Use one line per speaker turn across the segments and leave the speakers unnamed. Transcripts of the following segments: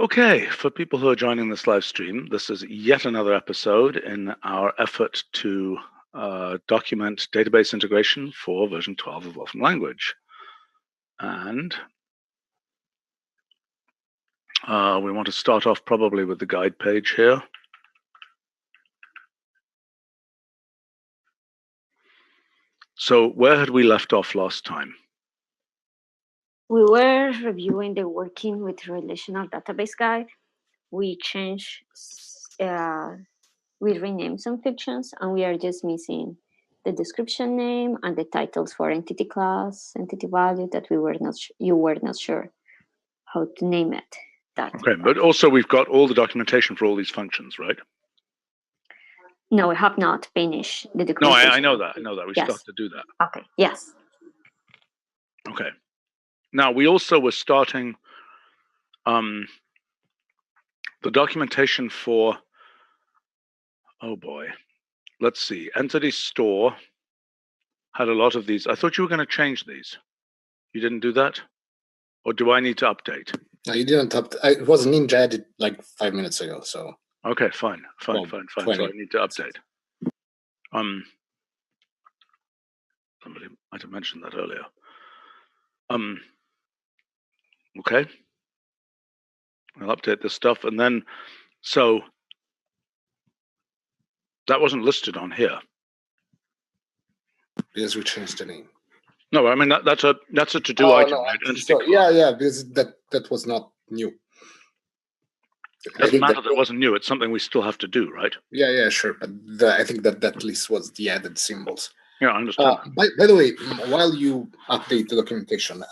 Okay, for people who are joining this live stream, this is yet another episode in our effort to document database integration for version 12 of Wolfram Language. And we want to start off probably with the guide page here. So where had we left off last time?
We were reviewing the working with relational database guide. We changed, we renamed some fictions, and we are just missing the description name and the titles for entity class, entity value that you were not sure how to name it.
Okay, but also we've got all the documentation for all these functions, right?
No, we have not finished the
No,
documentation.
I know that. We still have to do that.
Okay, yes.
Okay. Now, we also were starting the documentation for, oh boy, let's see, entity store had a lot of these. I thought you were going to change these. You didn't do that? Or do I need to update?
No, you didn't update. It was Ninja added like 5 minutes ago, so.
Okay, fine. So I need to update. Somebody might have mentioned that earlier. Okay. I'll update this stuff, and then so that wasn't listed on here.
Because we changed the name.
No, I mean that's a to-do item,
no,
right?
Yeah, because that was not new.
It doesn't matter that it wasn't new. It's something we still have to do, right?
Yeah, sure. But I think that list was the added symbols.
Yeah, I understand.
By the way, while you update the documentation,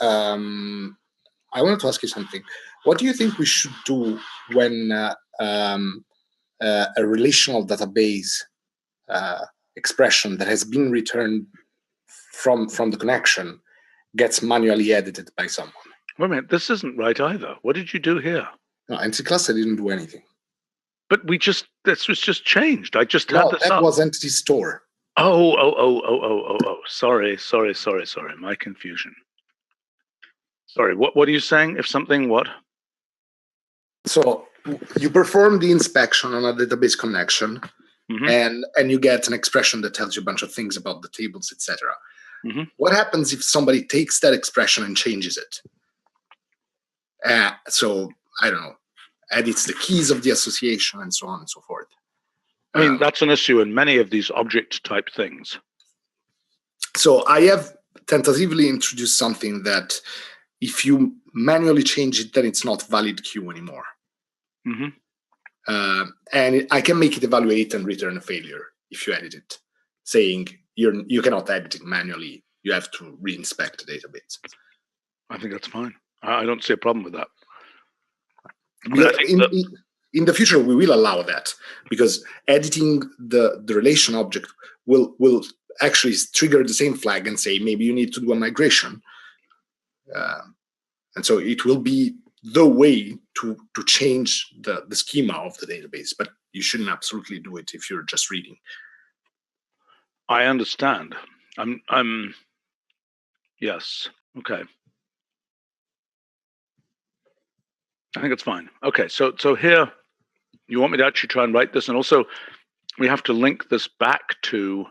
I wanted to ask you something. What do you think we should do when a relational database expression that has been returned from the connection gets manually edited by someone?
Wait a minute, this isn't right either. What did you do here?
No, entity class, I didn't do anything.
But this was just changed. I just had this up.
That was entity store.
Oh. Sorry. My confusion. Sorry, what are you saying? If something what?
So you perform the inspection on a database connection, and you get an expression that tells you a bunch of things about the tables, etc. What happens if somebody takes that expression and changes it? So I don't know, edits the keys of the association and so on and so forth.
I mean, that's an issue in many of these object type things.
So I have tentatively introduced something that if you manually change it, then it's not valid queue anymore. And I can make it evaluate and return a failure if you edit it, saying you cannot edit it manually. You have to reinspect the database.
I think that's fine. I don't see a problem with that.
In the future, we will allow that because editing the relation object will actually trigger the same flag and say maybe you need to do a migration. And so it will be the way to change the schema of the database, but you shouldn't absolutely do it if you're just reading.
I understand. Yes. Okay. I think it's fine. Okay, so here, you want me to actually try and write this, and also we have to link this back to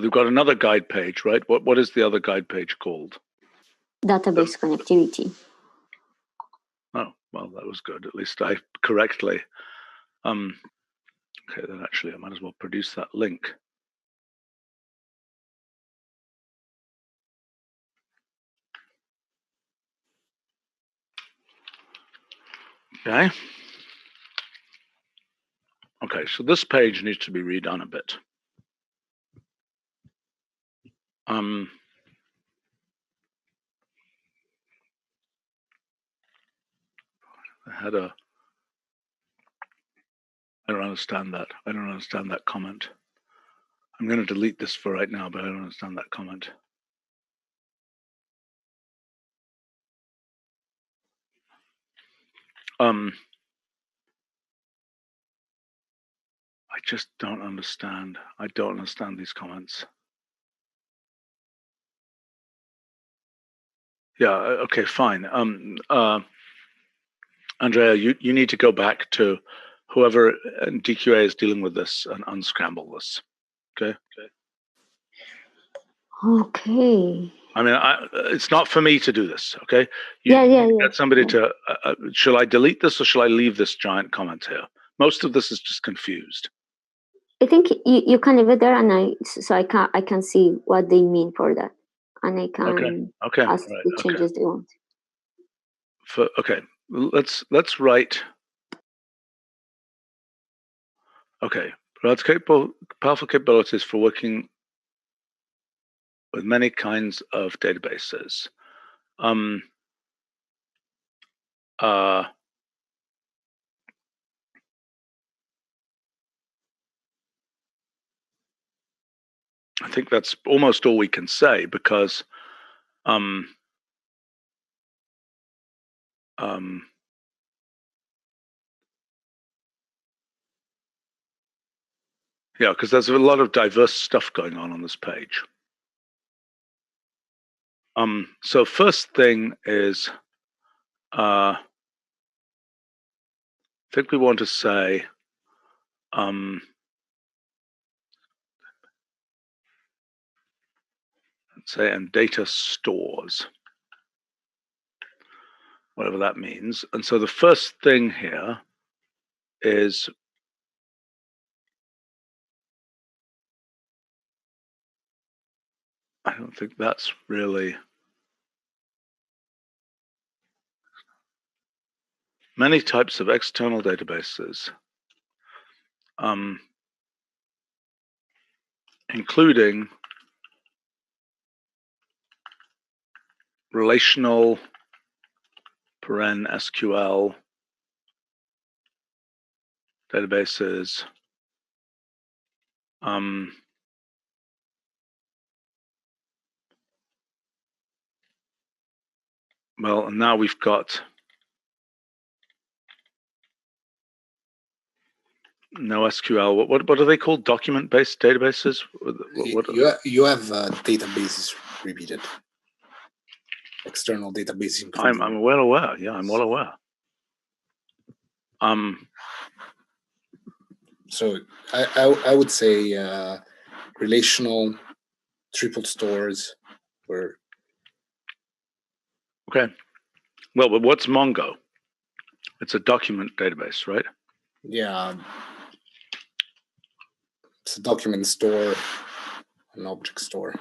we've got another guide page, right? What is the other guide page called?
Database connectivity.
Oh, well, that was good. At least I correctly. Okay, then actually I might as well produce that link. Okay. Okay, so this page needs to be redone a bit. I don't understand that. I don't understand that comment. I'm going to delete this for right now, but I don't understand that comment. I just don't understand. I don't understand these comments. Yeah. Okay. Fine. Andrea, you need to go back to whoever in DQA is dealing with this and unscramble this. Okay.
Okay.
I mean, it's not for me to do this. Okay.
Yeah.
Get somebody to. Shall I delete this or shall I leave this giant comment here? Most of this is just confused.
I think you can leave it there, and I can see what they mean for that, and I can ask
Right.
the changes they want.
Okay, let's write. Okay, provides powerful capabilities for working with many kinds of databases. I think that's almost all we can say because yeah, because there's a lot of diverse stuff going on this page. So first thing is, I think we want to say, let's say, and data stores, whatever that means. And so the first thing here is I don't think that's really many types of external databases, including relational SQL databases, well, and now we've got no SQL. What are they called? Document-based databases?
You have databases repeated. External databases.
I'm well aware. Yeah, I'm well aware.
So I would say relational triple stores were
okay. Well, but what's Mongo? It's a document database, right?
Yeah, it's a document store, an object store.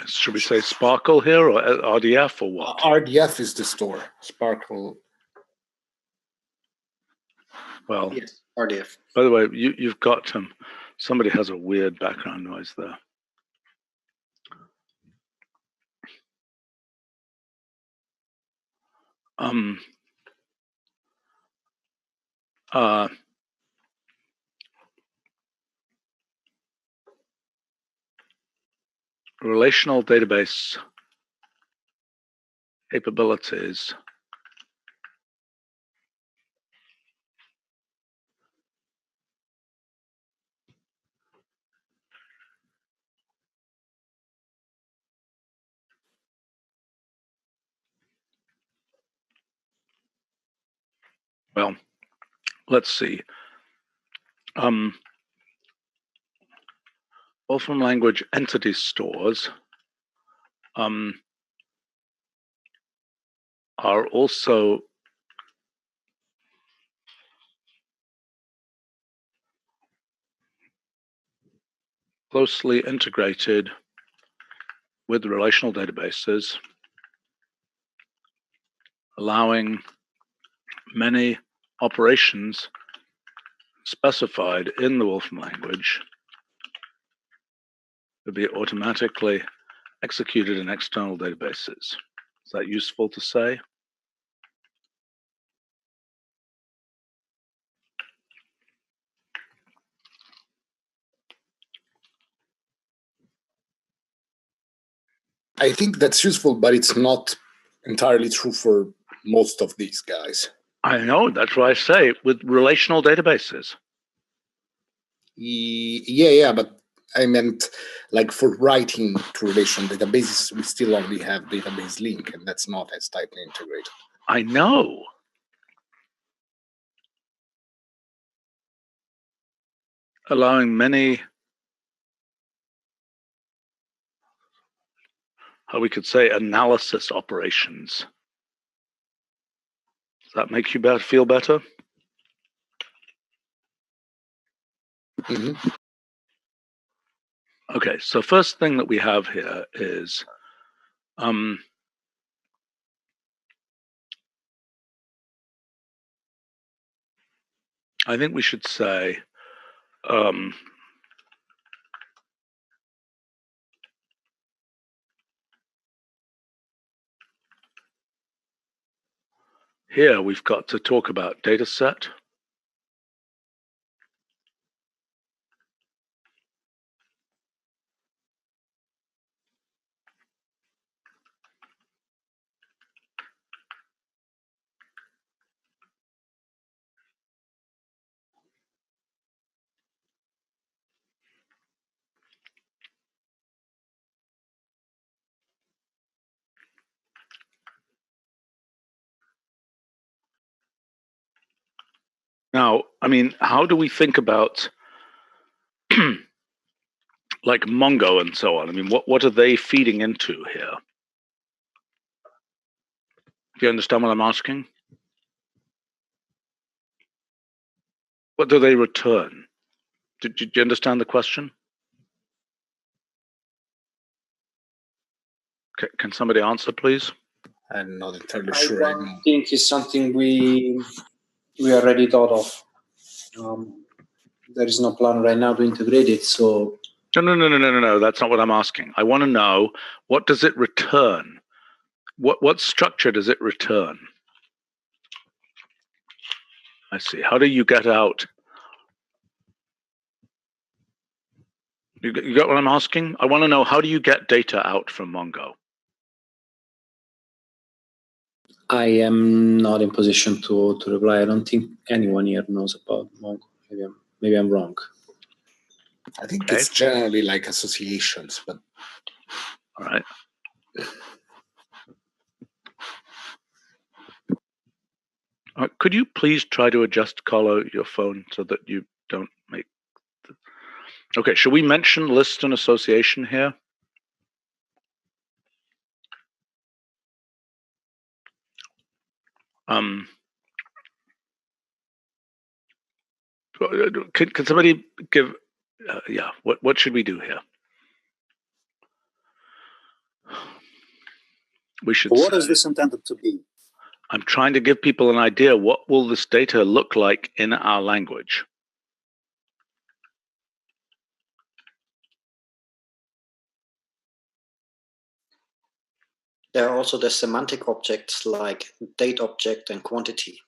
Should we say Sparkle here or RDF or what?
RDF is the store. Sparkle.
Well,
yes, RDF.
By the way, you've got somebody has a weird background noise there. Relational database capabilities well, let's see. Wolfram Language entity stores are also closely integrated with relational databases, allowing many operations specified in the Wolfram language to be automatically executed in external databases. Is that useful to say?
I think that's useful, but it's not entirely true for most of these guys.
I know, that's what I say with relational databases.
Yeah, but I meant like for writing to relational databases, we still only have database link, and that's not as tightly integrated.
I know. Allowing many, how we could say, analysis operations. Does that make you feel better?
Mm-hmm.
Okay, so first thing that we have here is I think we should say here we've got to talk about data set. Now, I mean, how do we think about like Mongo and so on? I mean, what are they feeding into here? Do you understand what I'm asking? What do they return? Do you understand the question? Can somebody answer, please?
I'm not entirely sure.
I don't think it's something we already thought of. There is no plan right now to integrate it. So
No. That's not what I'm asking. I want to know, what does it return? What structure does it return? I see. How do you get out? You got what I'm asking? I want to know, how do you get data out from Mongo?
I am not in position to reply. I don't think anyone here knows about Mongo. Maybe I'm wrong.
I think it's generally like associations, but
all right. Could you please try to adjust Carlo your phone so that you don't make okay, should we mention list and association here? Can somebody give yeah, what should we do here? We should
What is this intended to be?
I'm trying to give people an idea, what will this data look like in our language?
There are also the semantic objects like date object and quantity.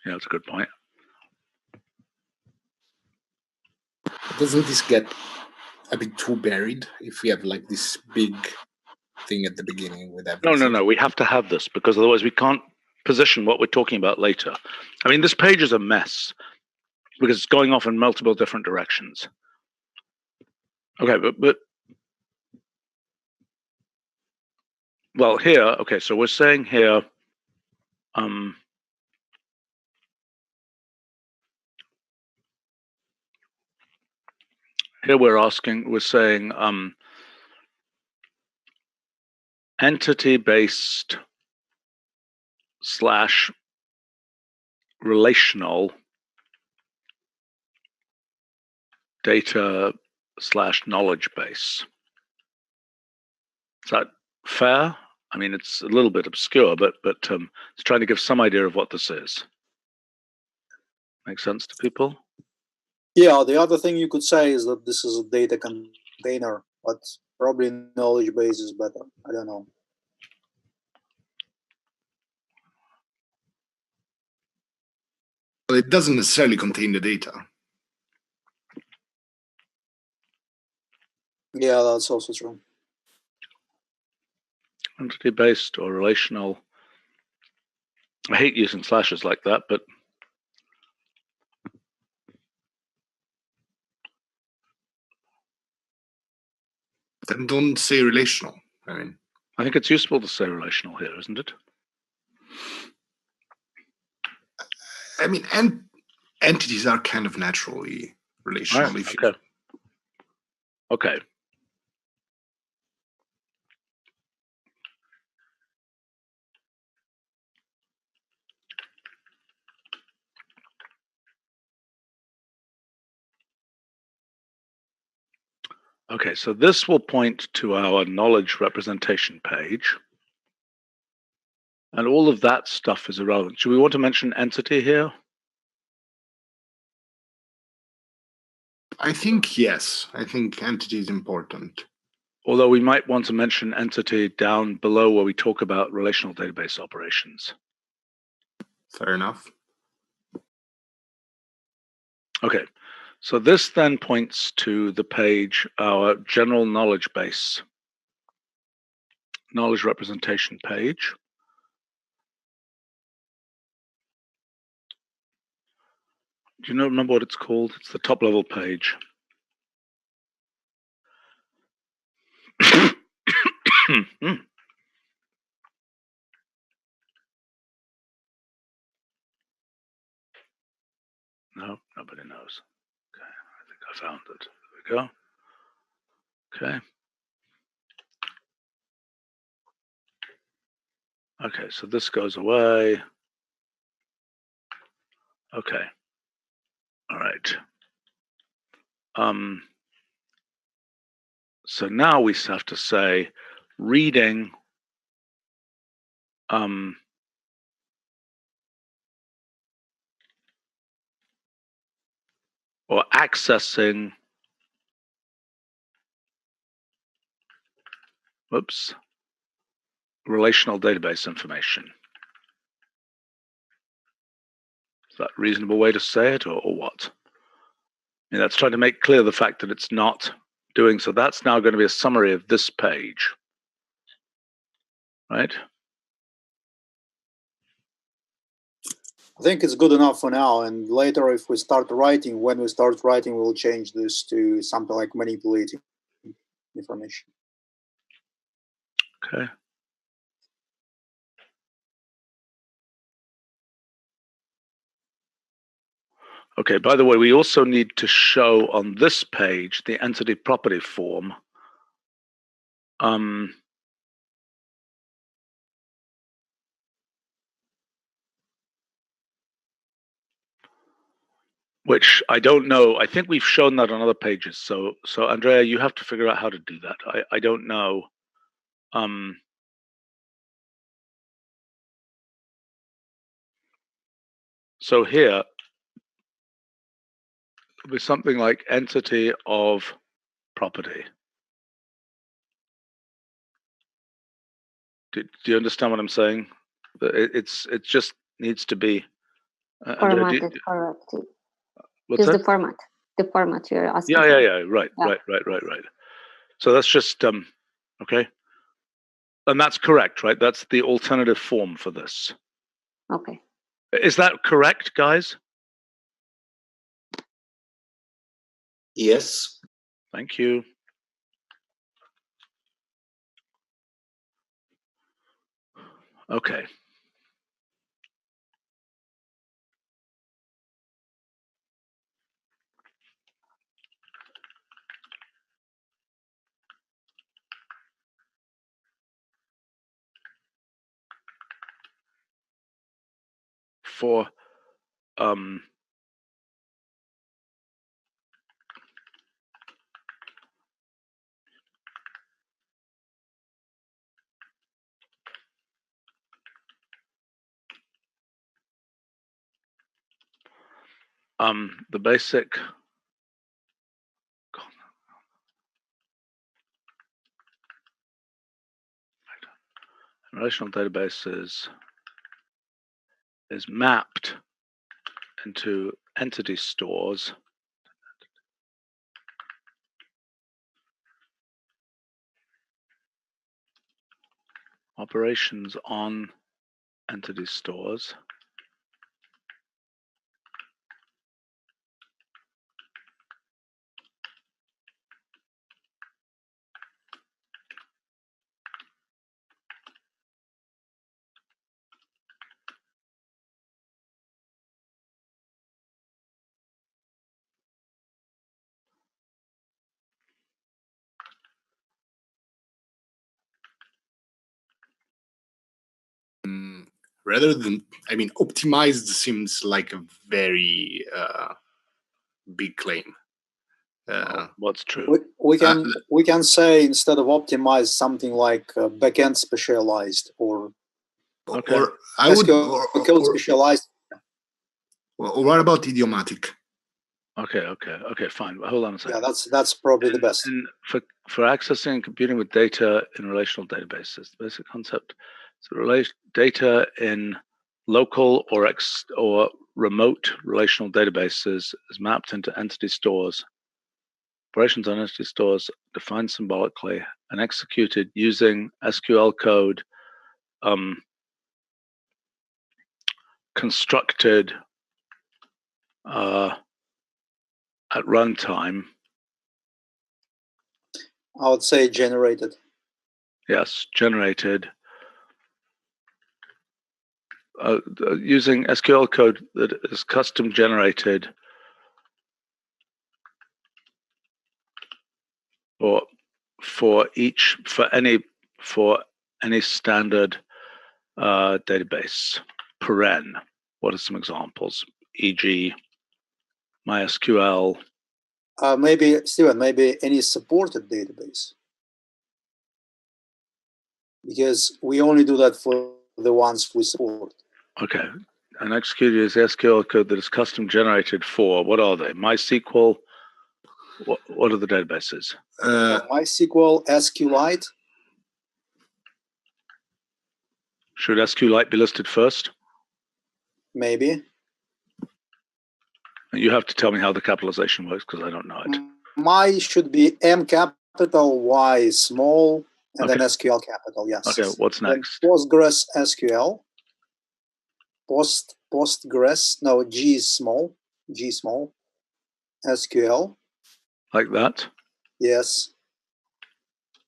Yeah, that's a good point.
Doesn't this get a bit too buried if we have like this big thing at the beginning with everything?
No. We have to have this because otherwise we can't position what we're talking about later. I mean, this page is a mess because it's going off in multiple different directions. Okay, but well, here, okay, so we're saying here, here we're saying entity-based / relational data / knowledge base. Is that fair? I mean, it's a little bit obscure, but it's trying to give some idea of what this is. Make sense to people?
Yeah, the other thing you could say is that this is a data container, but probably knowledge base is better. I don't know.
Well, it doesn't necessarily contain the data.
Yeah, that's also true.
Entity-based or relational. I hate using slashes like that, but
Then don't say relational.
I think it's useful to say relational here, isn't it?
Entities are kind of naturally relational.
Right. Okay. Okay. Okay, so this will point to our knowledge representation page. And all of that stuff is irrelevant. Should we want to mention entity here?
I think yes. I think entity is important.
Although we might want to mention entity down below where we talk about relational database operations.
Fair enough.
Okay, so this then points to the page, our general knowledge base, knowledge representation page. Do you remember what it's called? It's the top level page. No, nobody knows. Okay, I think I found it. There we go. Okay. Okay, so this goes away. Okay. All right. So now we have to say reading or accessing, relational database information. Is that a reasonable way to say it, or what? I mean, that's trying to make clear the fact that it's not doing so. That's now going to be a summary of this page, right?
I think it's good enough for now. And later, if we start writing, when we start writing, we'll change this to something like manipulating information.
Okay. Okay, by the way, we also need to show on this page the entity property form. Which I don't know. I think we've shown that on other pages. So Andrea, you have to figure out how to do that. I don't know. So here, with something like entity of property. Do you understand what I'm saying? It just needs to be
formatted correctly.
What's
Just
that?
the format you're asking.
Yeah. Right. So that's just okay. And that's correct, right? That's the alternative form for this.
Okay.
Is that correct, guys?
Yes.
Thank you. Okay. For the basic relational databases is mapped into entity stores Operations on entity stores.
Rather than, I mean, optimized seems like a very big claim.
What's true?
We can say instead of optimized something like backend specialized or
Okay.
Or I would,
SQL code specialized.
or what about idiomatic?
Okay, fine. Hold on a second.
Yeah, that's probably the best.
And for accessing and computing with data in relational databases, the basic concept is data in local or remote relational databases is mapped into entity stores. Operations on entity stores defined symbolically and executed using SQL code constructed at runtime.
I would say generated.
Yes, generated using SQL code that is custom generated for any standard database. Paren. What are some examples? E.g., MySQL.
Maybe Stephen, maybe any supported database, because we only do that for the ones we support.
Okay, and executed is SQL code that is custom generated for, what are they? MySQL. What are the databases?
MySQL, SQLite.
Should SQLite be listed first?
Maybe.
You have to tell me how the capitalization works because I don't know it.
My should be M capital, Y small, and
Okay.
then SQL capital. Yes.
Okay. What's next?
Then Postgres SQL. Postgres. No, G is small. G small. SQL.
Like that.
Yes.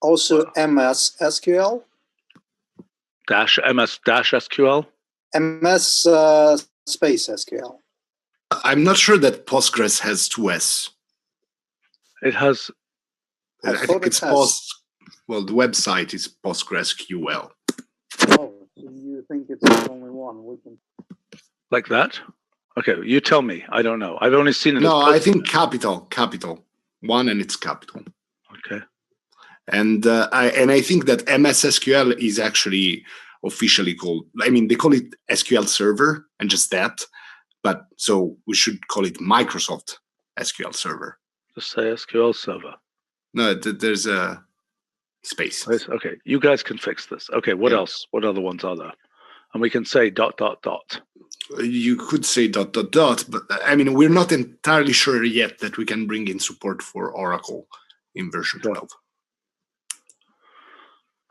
Also MS SQL.
MS SQL.
MS space SQL.
I'm not sure that Postgres has two S.
It has.
I think it's well, the website is PostgreSQL.
Oh, so you think it's only one? We can...
Like that? Okay, you tell me. I don't know. I've only seen it.
No, I think capital one, and it's capital.
Okay.
And I think that MS SQL is actually officially called. I mean, they call it SQL Server and just that. But so we should call it Microsoft SQL Server.
Just say SQL Server.
No, there's a space.
Okay, you guys can fix this. Okay, what else? What other ones are there? And we can say ...
You could say ... but I mean, we're not entirely sure yet that we can bring in support for Oracle in version 12.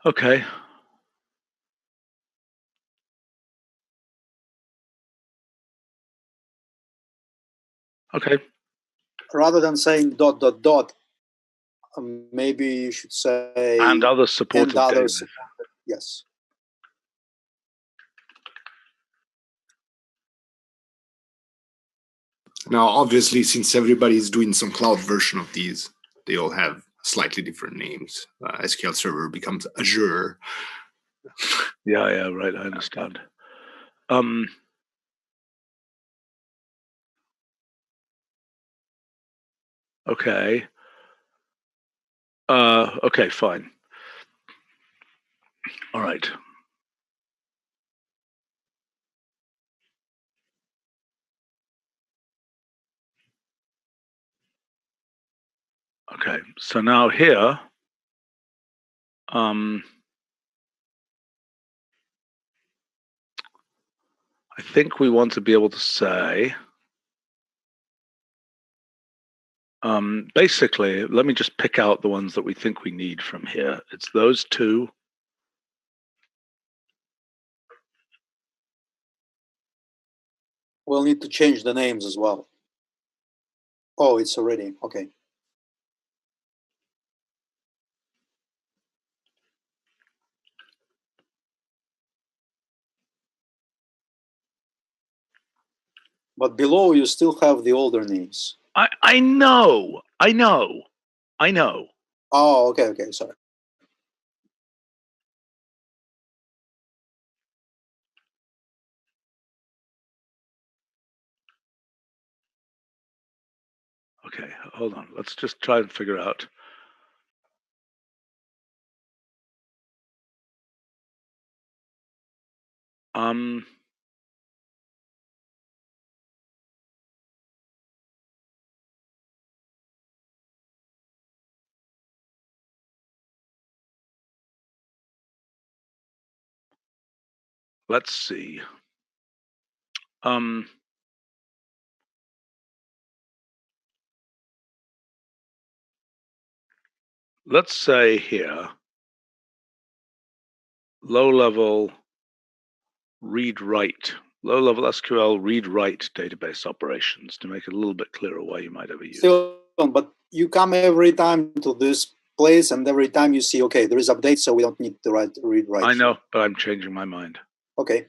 Okay. Okay.
Rather than saying ... maybe you should say
and other supported databases.
Yes.
Now, obviously, since everybody's doing some cloud version of these, they all have slightly different names. SQL Server becomes Azure.
Yeah, right. I understand. Okay. Okay, fine. All right. Okay, so now here, I think we want to be able to say, basically, let me just pick out the ones that we think we need from here. It's those two.
We'll need to change the names as well. Oh, it's already, okay. But below you still have the older names.
I know.
Oh, okay, sorry.
Okay, hold on. Let's just try and figure out. Let's see. Let's say here, low-level read-write, low-level SQL read-write database operations to make it a little bit clearer why you might ever use it.
But you come every time to this place, and every time you see, okay, there is update, so we don't need to read-write.
I know, but I'm changing my mind.
Okay.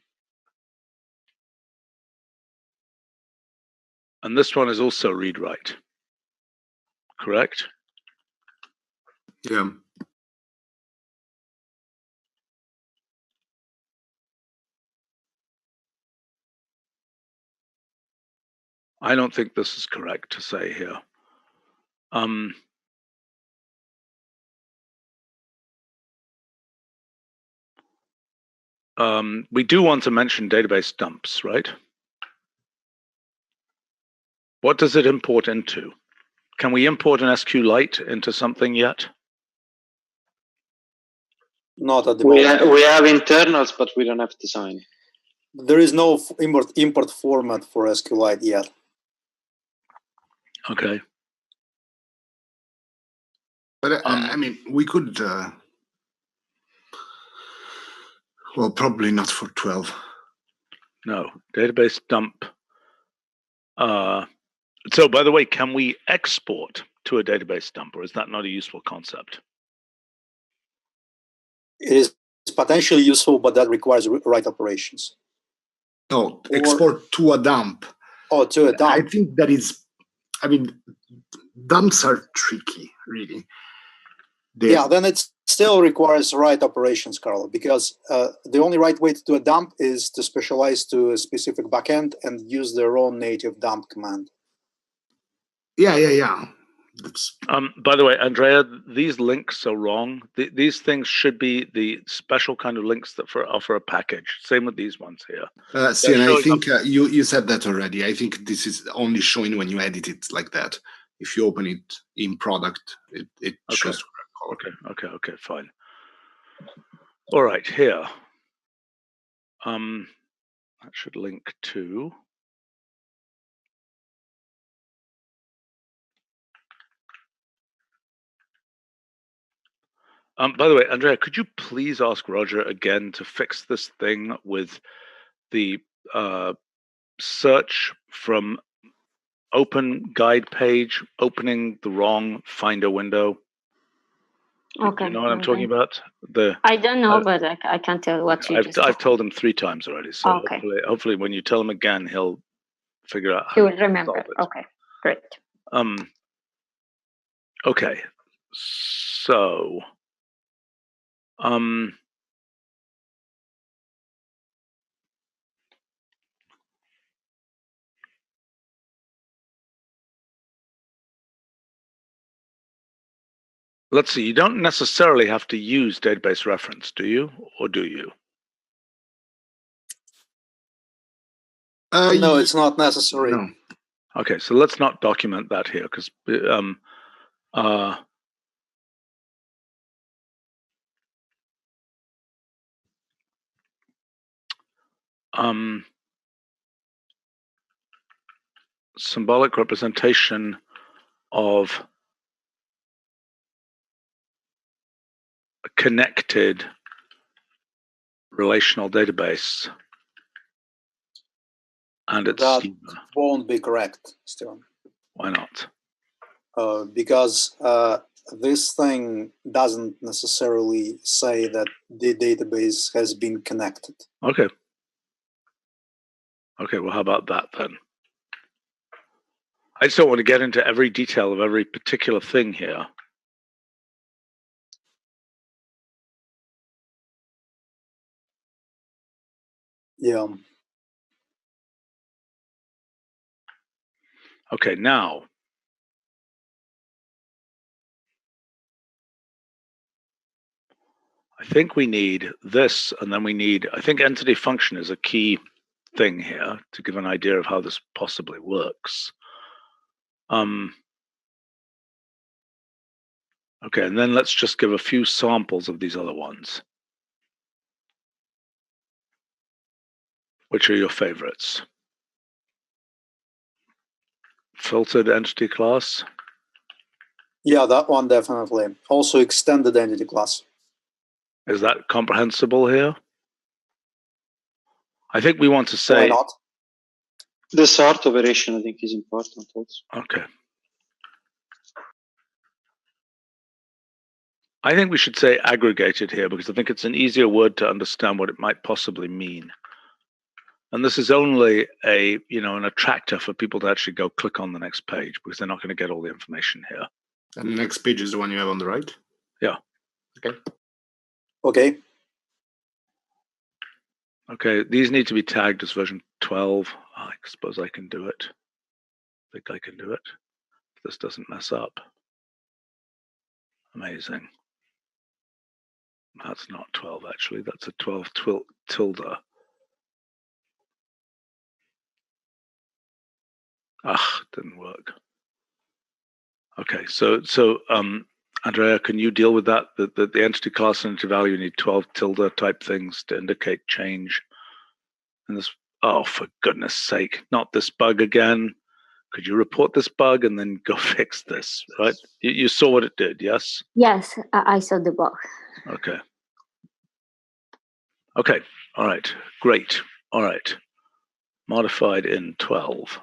And this one is also read-write, correct?
Yeah.
I don't think this is correct to say here. We do want to mention database dumps, right? What does it import into? Can we import an SQLite into something yet?
Not at the moment.
We have internals, but we don't have design.
There is no import format for SQLite yet.
Okay.
But I mean, we could. Well, probably not for 12.
No, database dump. So, by the way, can we export to a database dump, or is that not a useful concept?
It is potentially useful, but that requires write operations.
No, export to a dump.
Oh, to a dump.
I think that is. I mean, dumps are tricky, really.
Yeah, then it still requires write operations, Carl, because the only right way to do a dump is to specialize to a specific backend and use their own native dump command.
Yeah.
By the way, Andrea, these links are wrong. These things should be the special kind of links that offer a package. Same with these ones here.
See, and I think you said that already. I think this is only showing when you edit it like that. If you open it in product, it shows.
Okay, fine. All right, here. That should link to. By the way, Andrea, could you please ask Roger again to fix this thing with the search from open guide page, opening the wrong Finder window?
Okay.
You know what I'm talking about?
I don't know, but I can't tell what you just
I've told him 3 times already, so
okay.
hopefully when you tell him again, he'll figure out how
he will remember. Okay, great.
Okay, so let's see, you don't necessarily have to use database reference, do you? Or do you?
No, it's not necessary.
No.
Okay, so let's not document that here because symbolic representation of a connected relational database And it's
that
schema.
won't be correct, Stephen.
Why not?
Because this thing doesn't necessarily say that the database has been connected.
Okay. Okay, well, how about that then? I just don't want to get into every detail of every particular thing here.
Yeah.
Okay, now. I think we need this, and then we need, I think entity function is a key thing here to give an idea of how this possibly works. Okay, and then let's just give a few samples of these other ones. Which are your favorites? Filtered entity class?
Yeah, that one definitely. Also extended entity class.
Is that comprehensible here? I think we want to say...
Why not?
The sort operation, I think, is important also.
Okay. I think we should say aggregated here because I think it's an easier word to understand what it might possibly mean. And this is only a, an attractor for people to actually go click on the next page because they're not going to get all the information here.
And the next page is the one you have on the right?
Yeah.
Okay.
Okay.
Okay, these need to be tagged as version 12. I suppose I can do it. I think I can do it. If this doesn't mess up. Amazing. That's not 12, actually. That's a 12 tilde. Didn't work. Okay, so Andrea, can you deal with that? The entity class and entity value need 12 tilde type things to indicate change. And this, oh, for goodness sake, not this bug again. Could you report this bug and then go fix this, right? You saw what it did, yes?
Yes, I saw the bug.
Okay. Okay, all right, great. All right, modified in 12.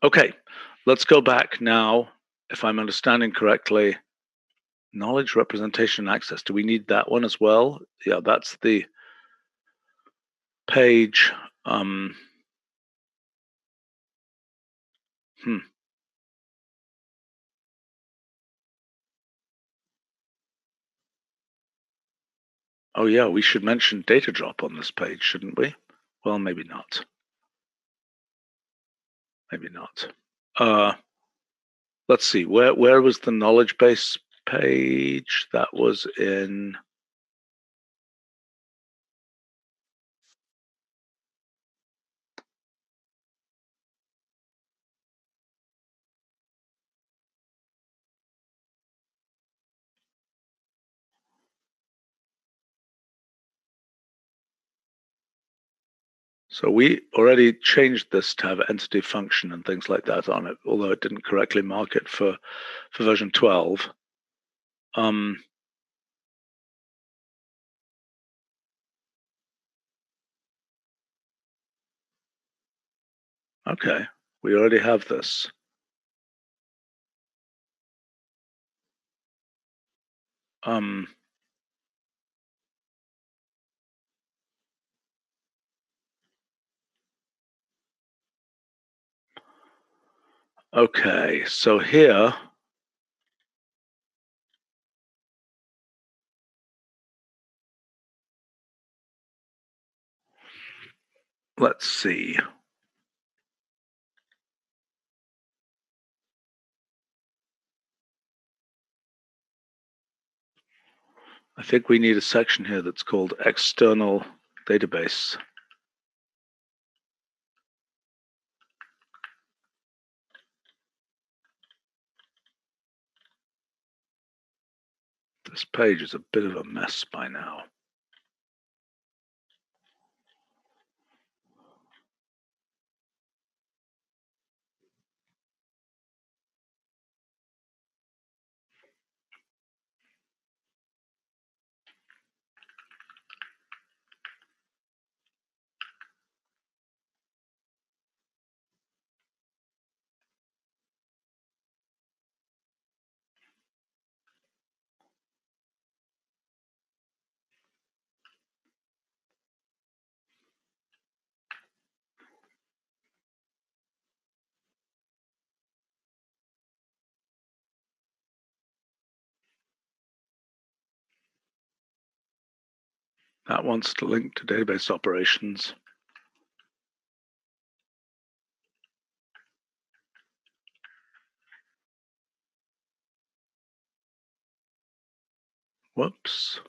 Okay, let's go back now, if I'm understanding correctly. Knowledge, representation, access. Do we need that one as well? Yeah, that's the page. Oh yeah, we should mention data drop on this page, shouldn't we? Well, maybe not. Maybe not. Let's see, where was the knowledge base page? That was in... So we already changed this to have entity function and things like that on it, although it didn't correctly mark it for version 12. Okay, we already have this. Okay, so here, let's see. I think we need a section here that's called external database. This page is a bit of a mess by now. That wants to link to database operations. Whoops.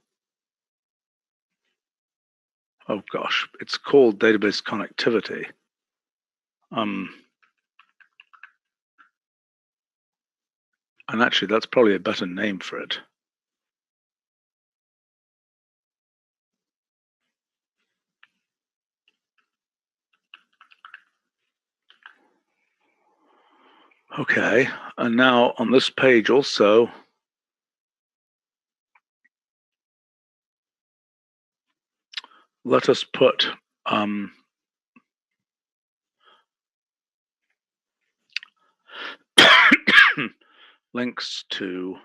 Oh gosh, it's called database connectivity. And actually, that's probably a better name for it. Okay, and now on this page also, let us put links to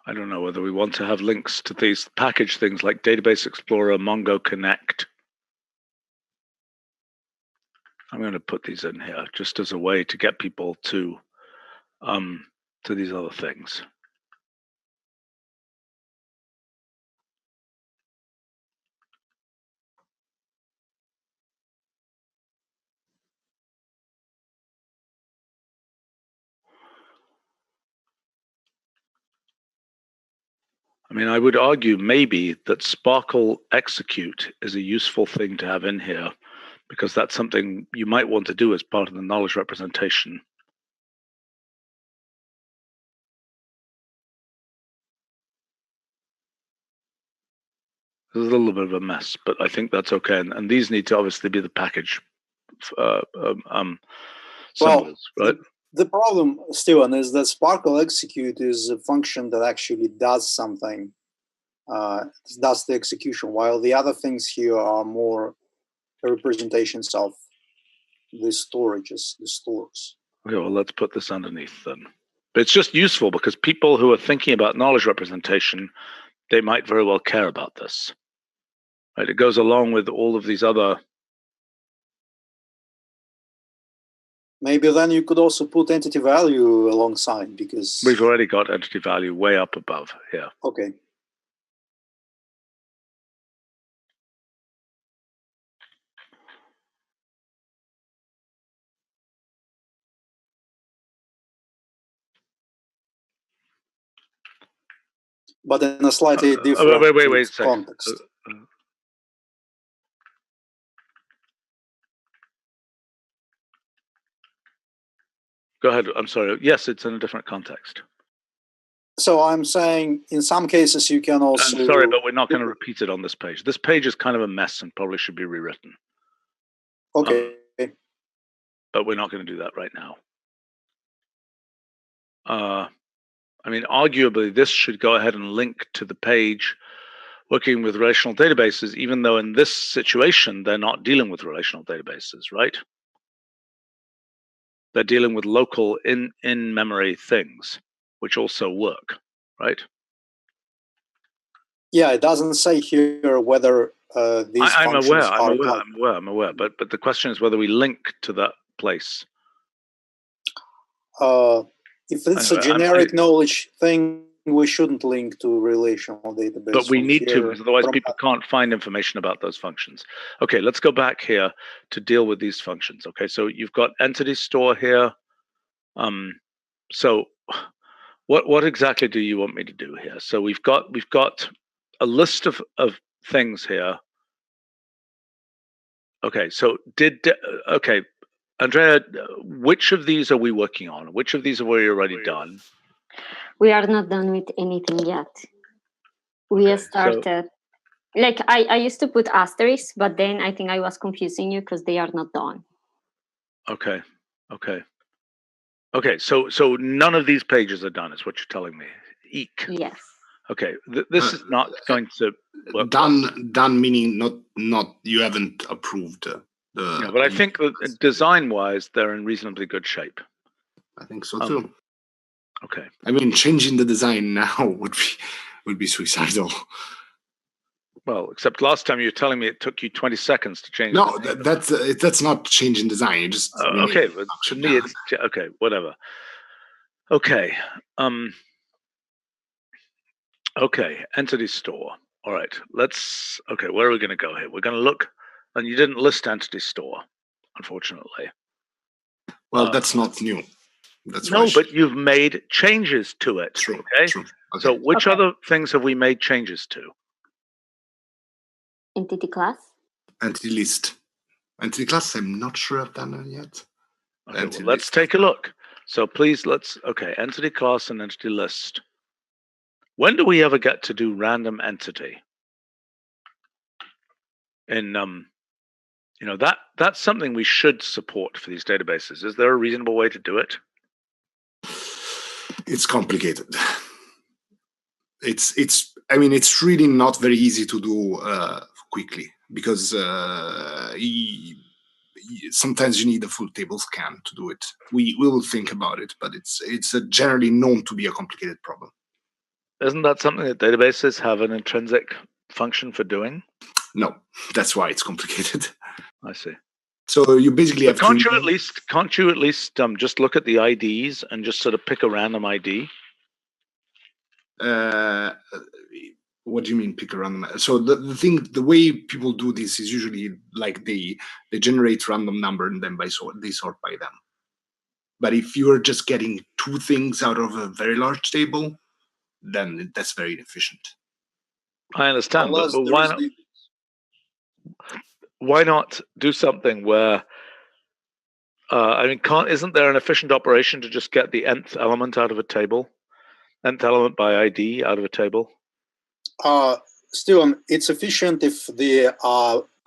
I don't know whether we want to have links to these package things like Database Explorer, Mongo Connect. I'm going to put these in here just as a way to get people to these other things. I mean, I would argue maybe that Sparkle Execute is a useful thing to have in here because that's something you might want to do as part of the knowledge representation. This is a little bit of a mess, but I think that's okay. And these need to obviously be the package symbols, right?
The problem, Stephen, is that Sparkle Execute is a function that actually does something, does the execution, while the other things here are more representations of the storages, the stores.
Okay, well, let's put this underneath then. But it's just useful because people who are thinking about knowledge representation, they might very well care about this. Right? It goes along with all of these other.
Maybe then you could also put entity value alongside because
we've already got entity value way up above here.
Okay. But in a slightly different
wait
context.
Go ahead. I'm sorry. Yes, it's in a different context.
So I'm saying in some cases you can also...
I'm sorry, but we're not going to repeat it on this page. This page is kind of a mess and probably should be rewritten.
Okay.
But we're not going to do that right now. I mean, arguably, this should go ahead and link to the page working with relational databases, even though in this situation, they're not dealing with relational databases, right? They're dealing with local in-memory things, which also work, right?
Yeah, it doesn't say here whether these functions are...
I'm aware. But the question is whether we link to that place.
If it's a generic knowledge thing, we shouldn't link to relational database.
But we need to, because otherwise people can't find information about those functions. Okay, let's go back here to deal with these functions. Okay, so you've got entity store here. So what exactly do you want me to do here? So we've got a list of things here. Okay, so Andrea, which of these are we working on? Which of these have we already done?
We are not done with anything yet. We started, like I used to put asterisks, but then I think I was confusing you because they are not done.
Okay. So none of these pages are done, is what you're telling me. Eek.
Yes.
Okay, this is not going to work.
Done meaning not you haven't approved
Yeah, but I think that design-wise, they're in reasonably good shape.
I think so too.
Okay.
I mean, changing the design now would be suicidal.
Well, except last time you were telling me it took you 20 seconds to change.
No,
the name.
that's not change in design. You just
okay, but to me it's okay. Whatever. Okay. Okay. Entity store. All right. Let's. Okay. Where are we going to go here? We're going to look. And you didn't list entity store, unfortunately.
Well, that's not new. That's
no, but you've made changes to it.
True.
Okay.
True. Okay.
So which other things have we made changes to?
Entity class.
Entity list. Entity class, I'm not sure I've done it yet.
Okay, well, let's take a look. So please, entity class and entity list. When do we ever get to do random entity? In that's something we should support for these databases. Is there a reasonable way to do it?
It's complicated. I mean, it's really not very easy to do quickly, because sometimes you need a full table scan to do it. We will think about it, but it's generally known to be a complicated problem.
Isn't that something that databases have an intrinsic function for doing?
No, that's why it's complicated.
I see.
So you basically have.
Can't you at least just look at the IDs and just sort of pick a random ID?
What do you mean pick a random? So the way people do this is usually like they generate random number and then they sort by them. But if you are just getting two things out of a very large table, then that's very inefficient.
I understand, but why not do something where isn't there an efficient operation to just get the nth element out of a table? Nth element by ID out of a table?
Stephen, it's efficient if the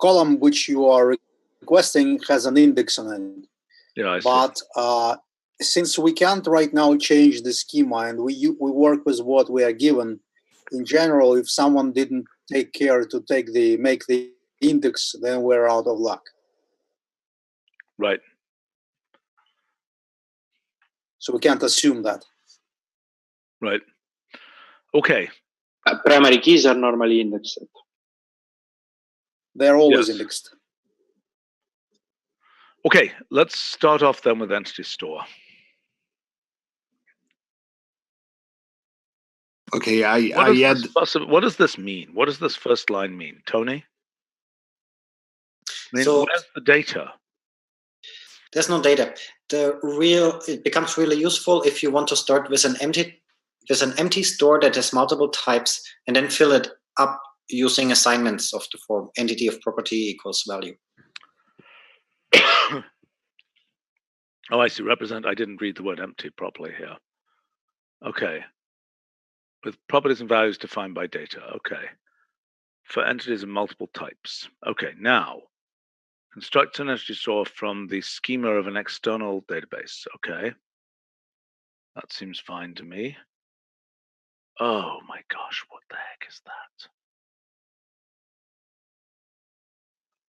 column which you are requesting has an index on it.
Yeah, I see.
But since we can't right now change the schema and we work with what we are given, in general, if someone didn't take care to make the index, then we're out of luck.
Right.
So we can't assume that.
Right. Okay.
Primary keys are normally indexed.
They're always indexed.
Okay, let's start off then with entity store.
Okay,
what does this mean? What does this first line mean, Tony? I mean,
So
where's the data?
there's no data. It becomes really useful if you want to start with an empty store that has multiple types and then fill it up using assignments of the form entity of property equals value.
Oh, I see. Represent. I didn't read the word empty properly here. Okay. With properties and values defined by data. Okay. For entities of multiple types. Okay. Now, construct an entity store from the schema of an external database. Okay. That seems fine to me. Oh my gosh, what the heck is that?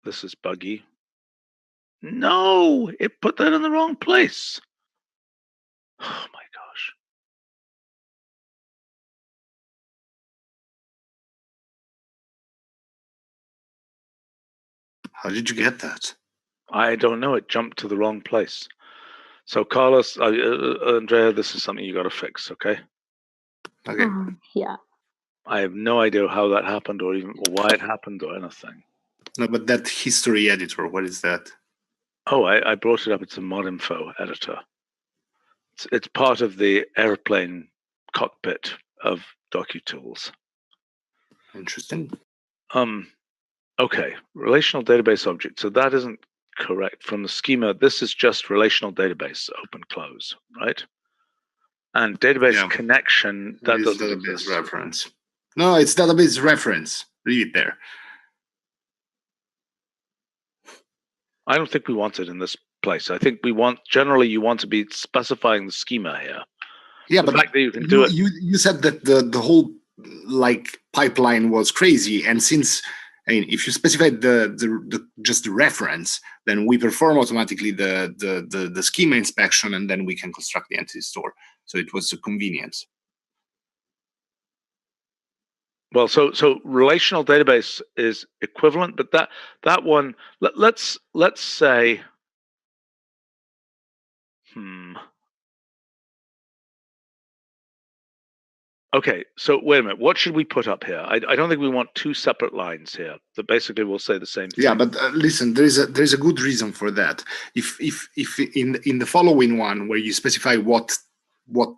This is buggy. No, it put that in the wrong place. Oh my gosh.
How did you get that?
I don't know. It jumped to the wrong place. So Carlos, Andrea, this is something you got to fix, okay?
Okay.
Yeah.
I have no idea how that happened or even why it happened or anything.
No, but that history editor, what is that?
Oh, I brought it up. It's a modinfo editor. It's part of the airplane cockpit of DocuTools.
Interesting.
Okay, relational database object. So that isn't correct from the schema. This is just relational database, open, close, right? And database connection, that doesn't
database
exist.
reference. No, it's database reference. Leave it there.
I don't think we want it in this place. I think generally you want to be specifying the schema here.
Yeah,
the
but
fact that you can do it.
You said that the whole pipeline was crazy, and since if you specify just the reference, then we perform automatically the schema inspection, and then we can construct the entity store. So it was a convenience.
Well, so relational database is equivalent, but that one, let's say, Okay, so wait a minute. What should we put up here? I don't think we want two separate lines here that basically will say the same thing.
Yeah, but listen, there is a good reason for that. If in the following one where you specify what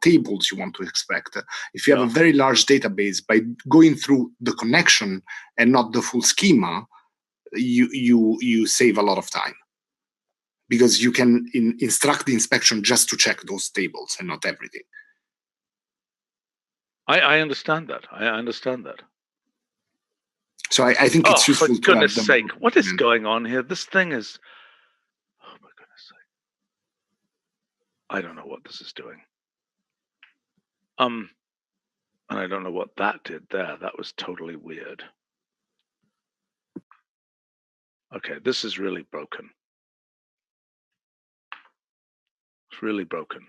tables you want to expect, if you have a very large database, by going through the connection and not the full schema, you save a lot of time, because you can instruct the inspection just to check those tables and not everything.
I understand that. I understand that.
So I think it's useful to have them.
For goodness sake, what is going on here? This thing is, oh my goodness sake. I don't know what this is doing. And I don't know what that did there. That was totally weird. Okay, this is really broken. It's really broken.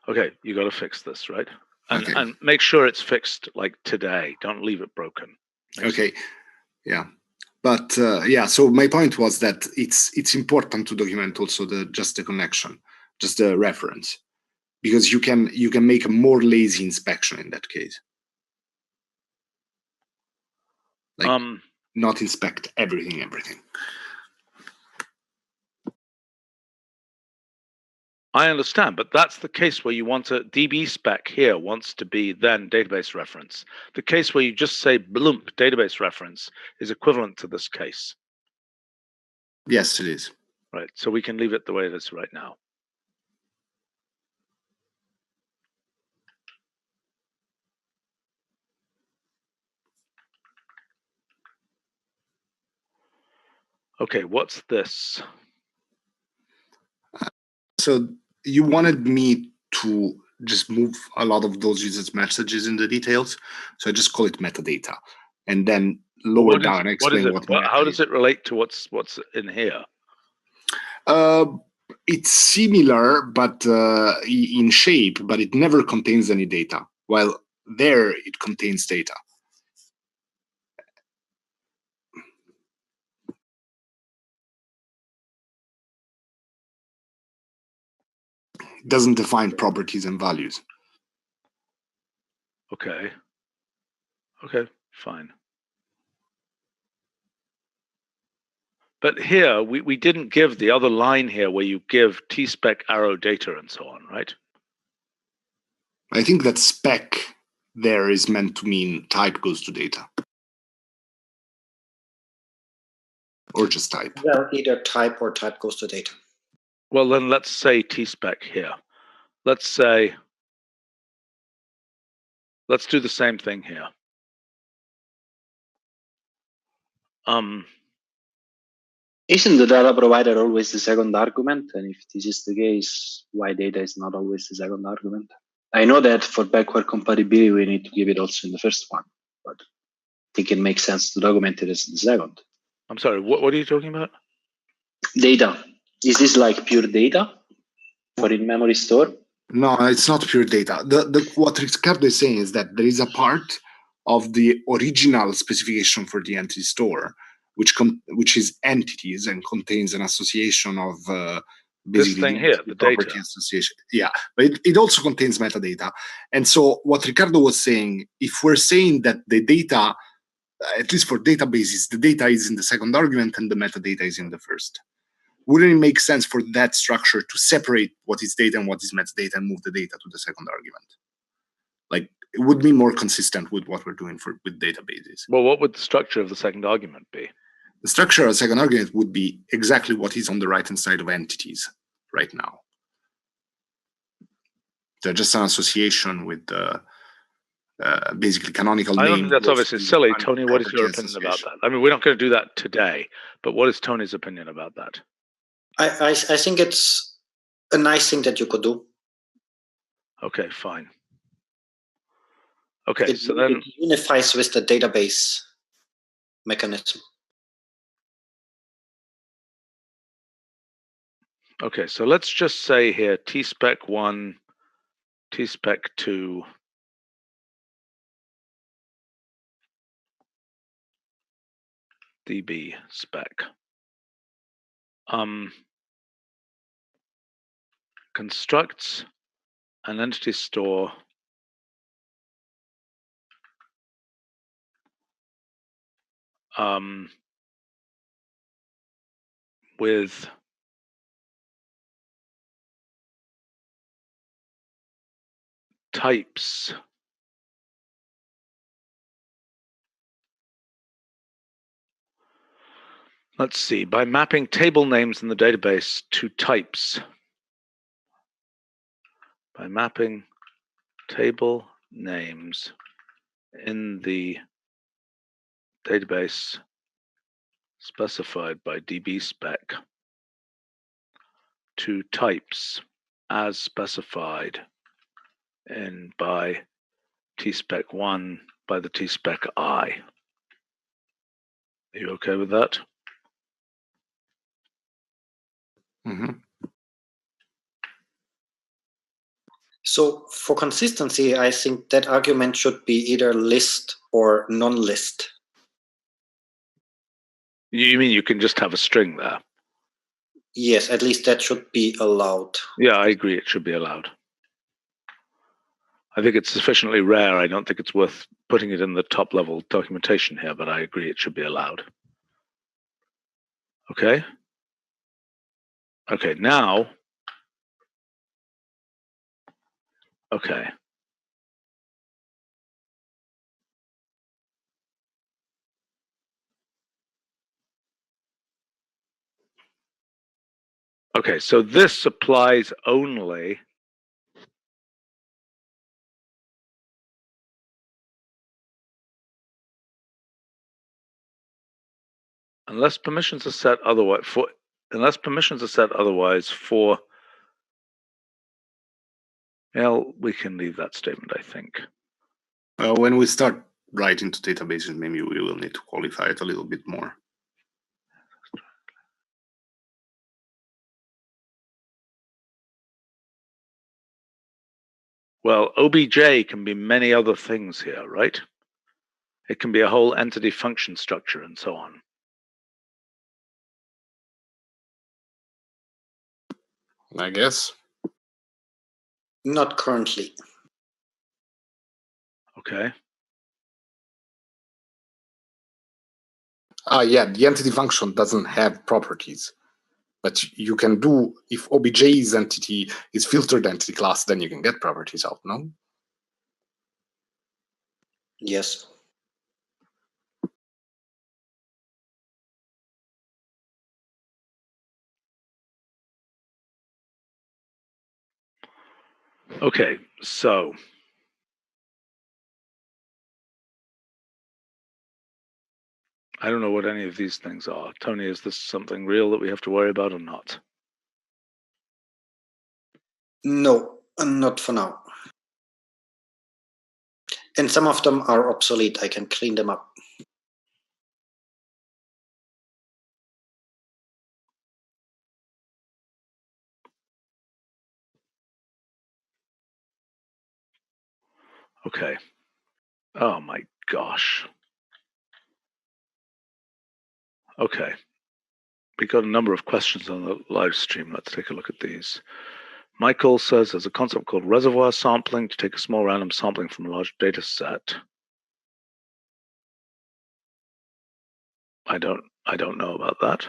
Okay, you got to fix this, right? And make sure it's fixed like today. Don't leave it broken.
Okay. Yeah. But yeah, so my point was that it's important to document also just the connection, just the reference, because you can make a more lazy inspection in that case. Like not inspect everything.
I understand, but that's the case where you want a DB spec here wants to be then database reference. The case where you just say bloomp database reference is equivalent to this case.
Yes, it is.
Right, so we can leave it the way it is right now. Okay, what's this?
So you wanted me to just move a lot of those users' messages in the details. So I just call it metadata, and then lower down and explain what
how does it relate to what's in here?
It's similar, but in shape, but it never contains any data. While there, it contains data. It doesn't define properties and values.
Okay. Okay, fine. But here, we didn't give the other line here where you give tspec arrow data and so on, right?
I think that spec there is meant to mean type goes to data. Or just type.
Well, either type or type goes to data.
Well, then let's say tspec here. Let's do the same thing here.
Isn't the data provider always the second argument? And if this is the case, why data is not always the second argument? I know that for backward compatibility, we need to give it also in the first one, but I think it makes sense to document it as the second.
I'm sorry, what are you talking about?
Data. Is this like pure data for in-memory store?
No, it's not pure data. What Riccardo is saying is that there is a part of the original specification for the entity store, which is entities and contains an association of basically
this thing here, the
property
data
association. Yeah, but it also contains metadata. And so what Riccardo was saying, if we're saying that the data, at least for databases, the data is in the second argument and the metadata is in the first. Wouldn't it make sense for that structure to separate what is data and what is metadata and move the data to the second argument? Like, it would be more consistent with what we're doing with databases.
Well, what would the structure of the second argument be?
The structure of the second argument would be exactly what is on the right-hand side of entities right now. They're just an association with basically canonical name.
I don't think that's obviously silly. Tony, what is your opinion about that? I mean, we're not going to do that today, but what is Tony's opinion about that?
I think it's a nice thing that you could do.
Okay, fine. Okay, so then
it unifies with the database mechanism.
Okay, so let's just say here tspec 1, tspec 2, DB spec. Constructs an entity store with types let's see, by mapping table names in the database to types. By mapping table names in the database specified by DB spec to types as specified in by tspec1 by the tspec I. Are you okay with that?
Mm-hmm.
So for consistency, I think that argument should be either list or non-list.
You mean you can just have a string there?
Yes, at least that should be allowed.
Yeah, I agree. It should be allowed. I think it's sufficiently rare. I don't think it's worth putting it in the top level documentation here, but I agree it should be allowed. Okay. Okay, now. Okay. Okay, so this applies only unless permissions are set otherwise for well, we can leave that statement, I think.
When we start writing to databases, maybe we will need to qualify it a little bit more.
Well, OBJ can be many other things here, right? It can be a whole entity function structure and so on.
I guess.
Not currently.
Okay.
Yeah, the entity function doesn't have properties. But you can do, if OBJ's entity is filtered entity class, then you can get properties out, no?
Yes.
Okay, so I don't know what any of these things are. Tony, is this something real that we have to worry about or not?
No, not for now. And some of them are obsolete. I can clean them up.
Okay. Oh my gosh. Okay. We got a number of questions on the live stream. Let's take a look at these. Michael says there's a concept called reservoir sampling to take a small random sampling from a large data set. I don't know about that.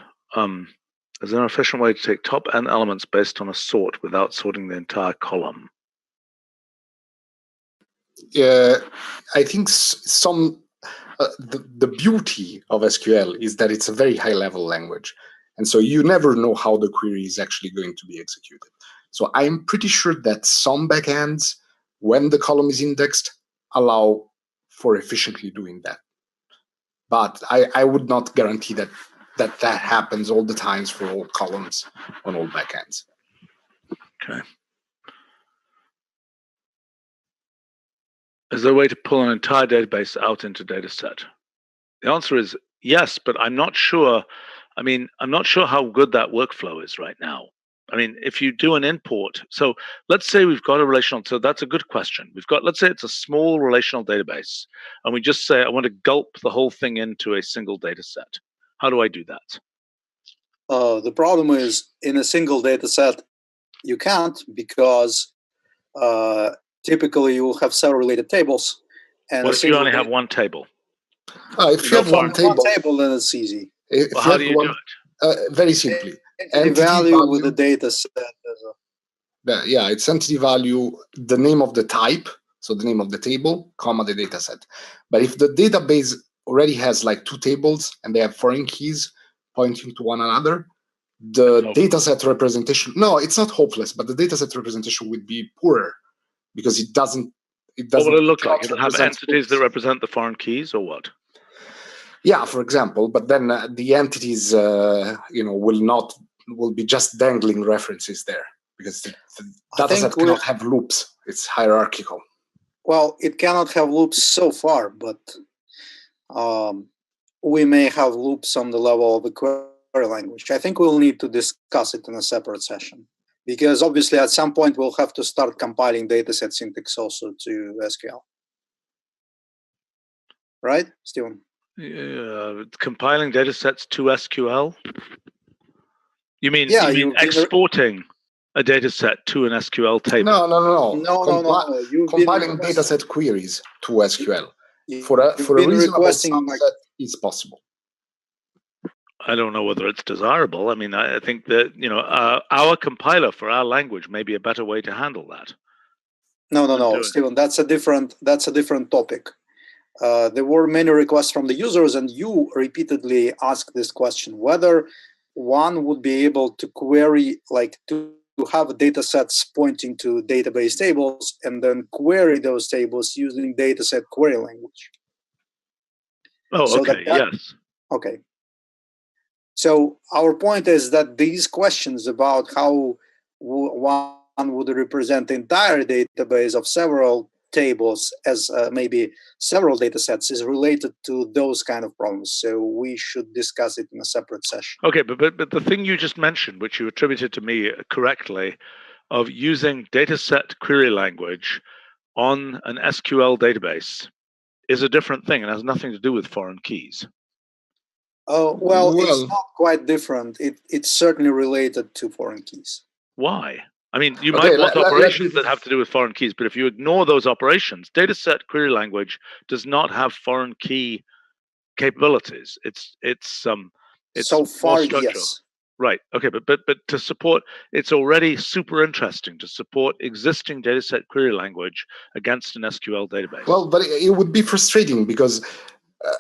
Is there an efficient way to take top n elements based on a sort without sorting the entire column?
I think the beauty of SQL is that it's a very high-level language. And so you never know how the query is actually going to be executed. So I'm pretty sure that some backends, when the column is indexed, allow for efficiently doing that. But I would not guarantee that happens all the times for all columns on all backends.
Okay. Is there a way to pull an entire database out into data set? The answer is yes, but I'm not sure. I mean, I'm not sure how good that workflow is right now. I mean, if you do an import, so let's say we've got a relational, so that's a good question. We've got, let's say it's a small relational database, and we just say, I want to gulp the whole thing into a single data set. How do I do that?
The problem is in a single data set, you can't, because typically you will have several related tables. And
What if you only have one table?
If you have one table,
then it's easy.
Well, how do you do it?
Very simply.
Entity value with the data set.
Yeah, it's entity value, the name of the type, so the name of the table, comma, the data set. But if the database already has like two tables and they have foreign keys pointing to one another, the dataset representation, no, it's not hopeless, but the dataset representation would be poorer because it doesn't.
What will it look like? It'll have entities that represent the foreign keys, or what?
Yeah, for example, but then the entities, will be just dangling references there because the dataset cannot have loops. It's hierarchical.
Well, it cannot have loops so far, but we may have loops on the level of the query language. I think we'll need to discuss it in a separate session, because obviously at some point we'll have to start compiling dataset syntax also to SQL. Right, Stephen?
Compiling datasets to SQL? You mean exporting a dataset to an SQL table?
No. Compiling dataset queries to SQL for a reasonable subset is possible.
I don't know whether it's desirable. I mean, I think that our compiler for our language may be a better way to handle that.
No, Stephen, that's a different topic. There were many requests from the users, and you repeatedly asked this question, whether one would be able to query, like to have data sets pointing to database tables and then query those tables using dataset query language.
Oh, okay, yes.
Okay. So our point is that these questions about how one would represent the entire database of several tables as maybe several data sets is related to those kind of problems. So we should discuss it in a separate session.
Okay, but the thing you just mentioned, which you attributed to me correctly, of using dataset query language on an SQL database is a different thing and has nothing to do with foreign keys.
Oh, well, it's not quite different. It's certainly related to foreign keys.
Why? I mean, you might want operations that have to do with foreign keys, but if you ignore those operations, dataset query language does not have foreign key capabilities. It's
so far, yes.
Right. Okay, but to support, it's already super interesting to support existing dataset query language against an SQL database.
Well, but it would be frustrating because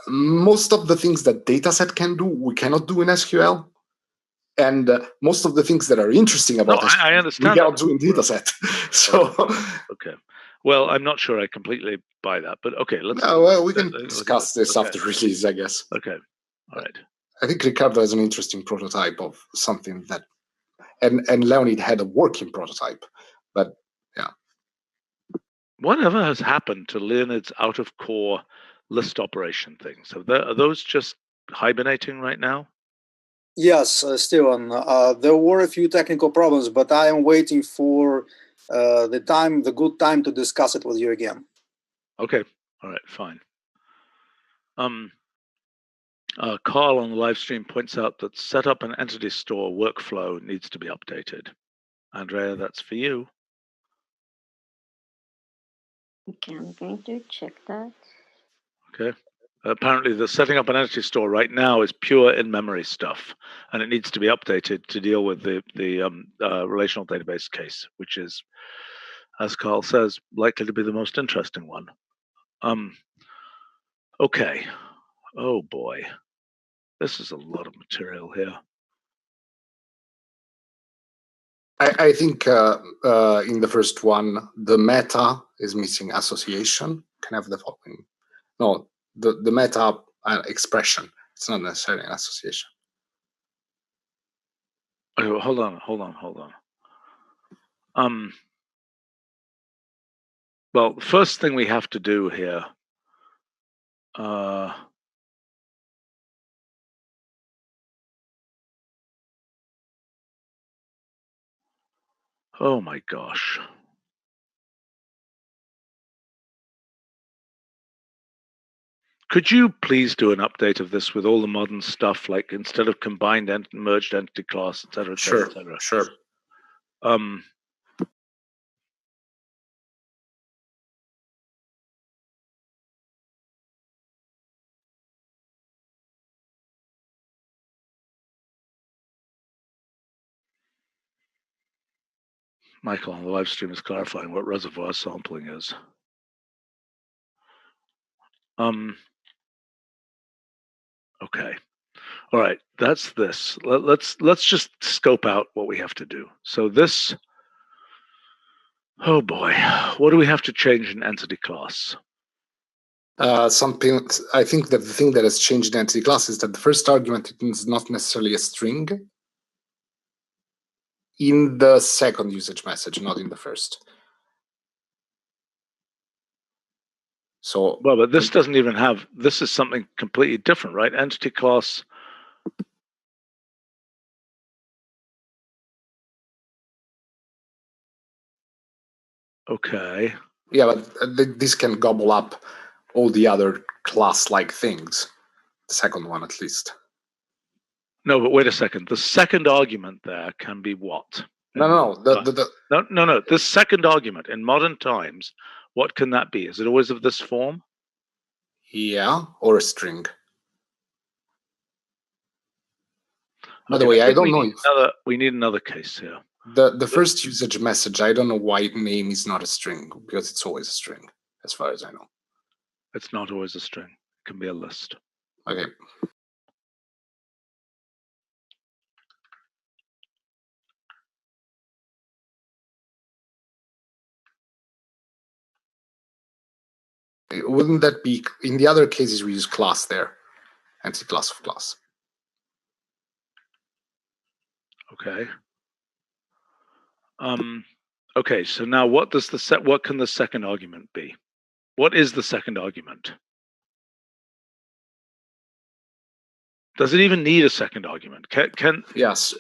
most of the things that dataset can do, we cannot do in SQL. And most of the things that are interesting about SQL,
I understand
we cannot do in dataset. So,
okay. Well, I'm not sure I completely buy that, but okay, let's.
No, well, we can discuss this after release, I guess.
Okay, all right.
I think Ricardo has an interesting prototype of something that, and Leonid had a working prototype, but yeah.
Whatever has happened to Leonid's out of core list operation things? Are those just hibernating right now?
Yes, Stephen. There were a few technical problems, but I am waiting for the good time to discuss it with you again.
Okay. All right. Fine. Carl on the live stream points out that set up an entity store workflow needs to be updated. Andrea, that's for you.
Okay, I'm going to check that.
Okay. Apparently, the setting up an entity store right now is pure in-memory stuff, and it needs to be updated to deal with the relational database case, which is, as Carl says, likely to be the most interesting one. Okay. Oh boy, this is a lot of material here.
I think in the first one, the meta is missing association. Can have the following. No, the meta expression. It's not necessarily an association.
Oh, hold on. Well, the first thing we have to do here. Oh my gosh. Could you please do an update of this with all the modern stuff, like instead of combined and merged entity class, et cetera, et cetera,
Sure,
et cetera?
sure.
Michael on the live stream is clarifying what reservoir sampling is. Okay. All right, that's this. Let's just scope out what we have to do. So this, oh boy, what do we have to change in entity class?
Something. I think that the thing that has changed in entity class is that the first argument is not necessarily a string in the second usage message, not in the first. So
well, but this doesn't even have. This is something completely different, right? Entity class. Okay.
Yeah, but this can gobble up all the other class-like things. The second one, at least.
No, but wait a second. The second argument there can be what?
No.
No. This second argument in modern times, what can that be? Is it always of this form?
Yeah, or a string. By the way, I don't know if
we need another case here.
The first usage message, I don't know why name is not a string, because it's always a string, as far as I know.
It's not always a string. It can be a list.
Okay. Wouldn't that be, in the other cases we use class there, entity class of class.
Okay. Okay, so now what can the second argument be? What is the second argument? Does it even need a second argument?
Yes.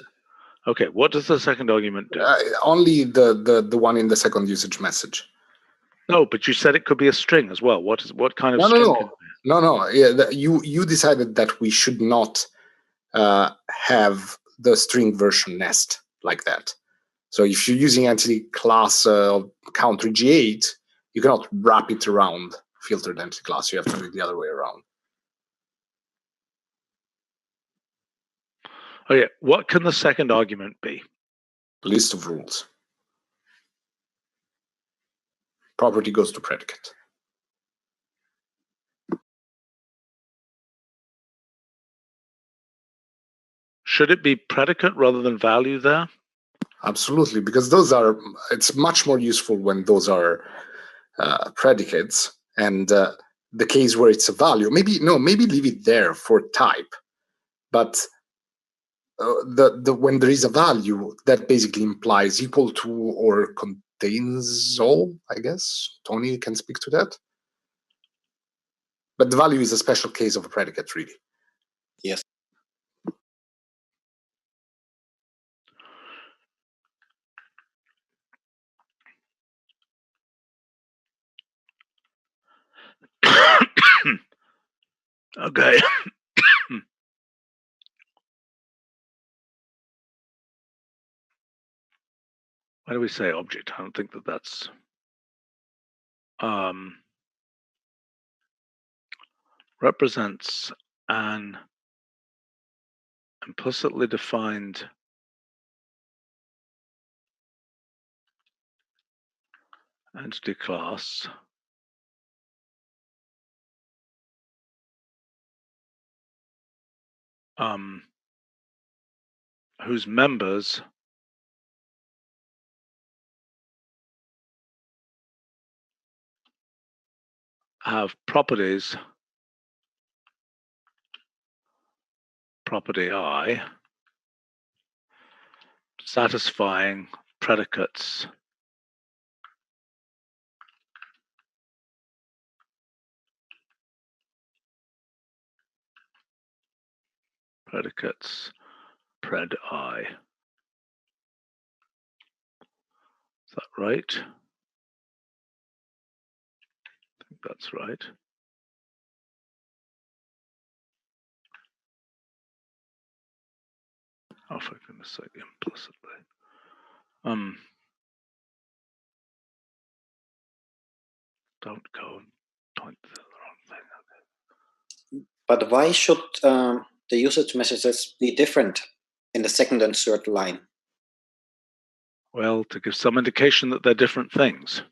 Okay, what does the second argument do?
Only the one in the second usage message.
No, but you said it could be a string as well. What kind of string?
No. Yeah, you decided that we should not have the string version nest like that. So if you're using entity class country G8, you cannot wrap it around filtered entity class. You have to do it the other way around.
Okay, what can the second argument be?
List of rules. Property goes to predicate.
Should it be predicate rather than value there?
Absolutely, because it's much more useful when those are predicates, and the case where it's a value, maybe leave it there for type, but when there is a value, that basically implies equal to or contains all, I guess. Tony can speak to that. But the value is a special case of a predicate, really.
Yes.
Okay. Why do we say object? I don't think that's represents an implicitly defined entity class whose members have properties, property I, satisfying predicates pred I. Is that right? I think that's right. Oh, for goodness sake, implicitly. Don't go and point to the wrong thing.
But why should the usage messages be different in the second and third line?
Well, to give some indication that they're different things.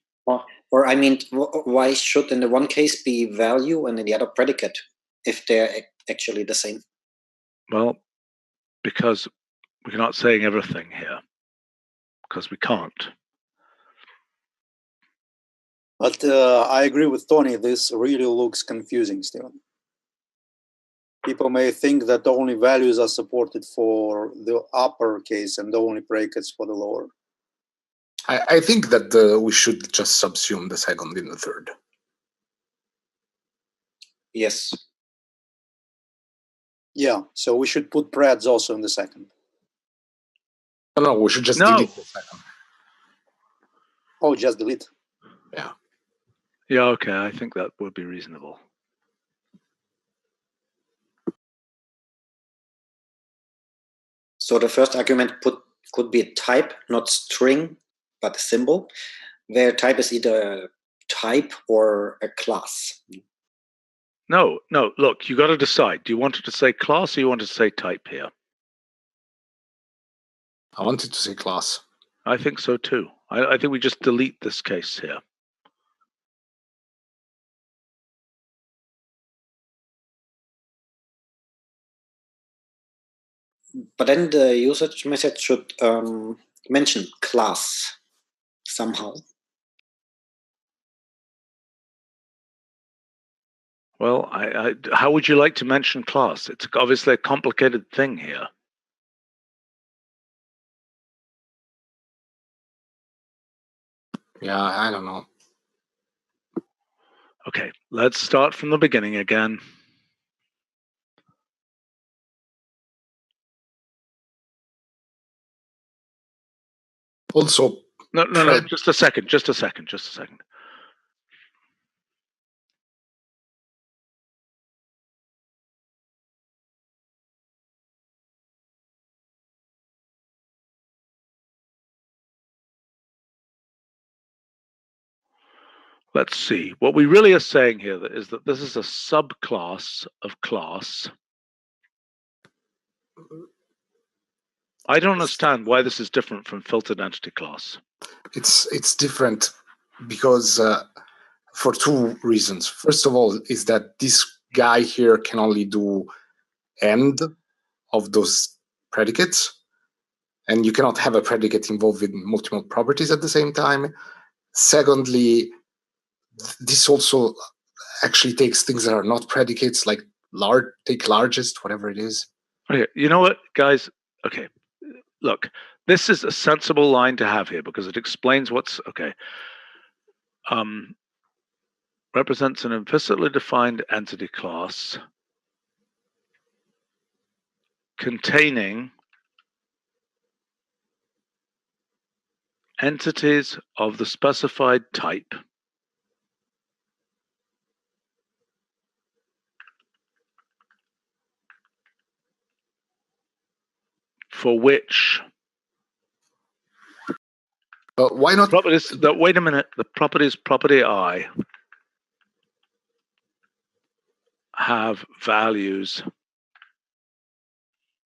Or I mean, why should in the one case be value and in the other predicate if they're actually the same?
Well, because we're not saying everything here, because we can't.
But I agree with Tony, this really looks confusing, Stephen. People may think that only values are supported for the upper case and only brackets for the lower.
I think that we should just subsume the second in the third.
Yes.
Yeah, so we should put preds also in the second.
No, we should just delete the second.
Oh, just delete.
Yeah.
Yeah, okay, I think that would be reasonable.
So the first argument could be a type, not string, but a symbol, where type is either type or a class.
No, look, you got to decide. Do you want it to say class or you want it to say type here?
I wanted to say class.
I think so too. I think we just delete this case here.
But then the usage message should mention class somehow.
Well, how would you like to mention class? It's obviously a complicated thing here.
Yeah, I don't know.
Okay, let's start from the beginning again.
Also,
no, just a second. Let's see. What we really are saying here is that this is a subclass of class. I don't understand why this is different from filtered entity class.
It's different because for two reasons. First of all, is that this guy here can only do end of those predicates, and you cannot have a predicate involved with multiple properties at the same time. Secondly, this also actually takes things that are not predicates, like take largest, whatever it is.
Okay, you know what, guys? Okay, look, this is a sensible line to have here because it explains what's okay. Represents an implicitly defined entity class containing entities of the specified type for which
why not
properties that wait a minute, the properties property I have values.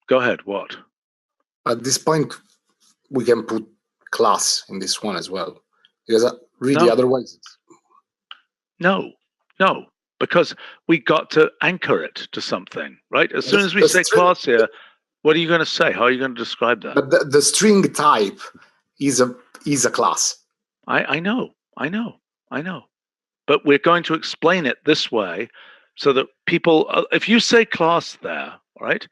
Go ahead, what?
At this point we can put class in this one as well, because really
No.
otherwise
No, because we got to anchor it to something, right? As soon as we say class here, what are you going to say? How are you going to describe that?
But the string type is a class.
I know. But we're going to explain it this way so that people, if you say class there, right?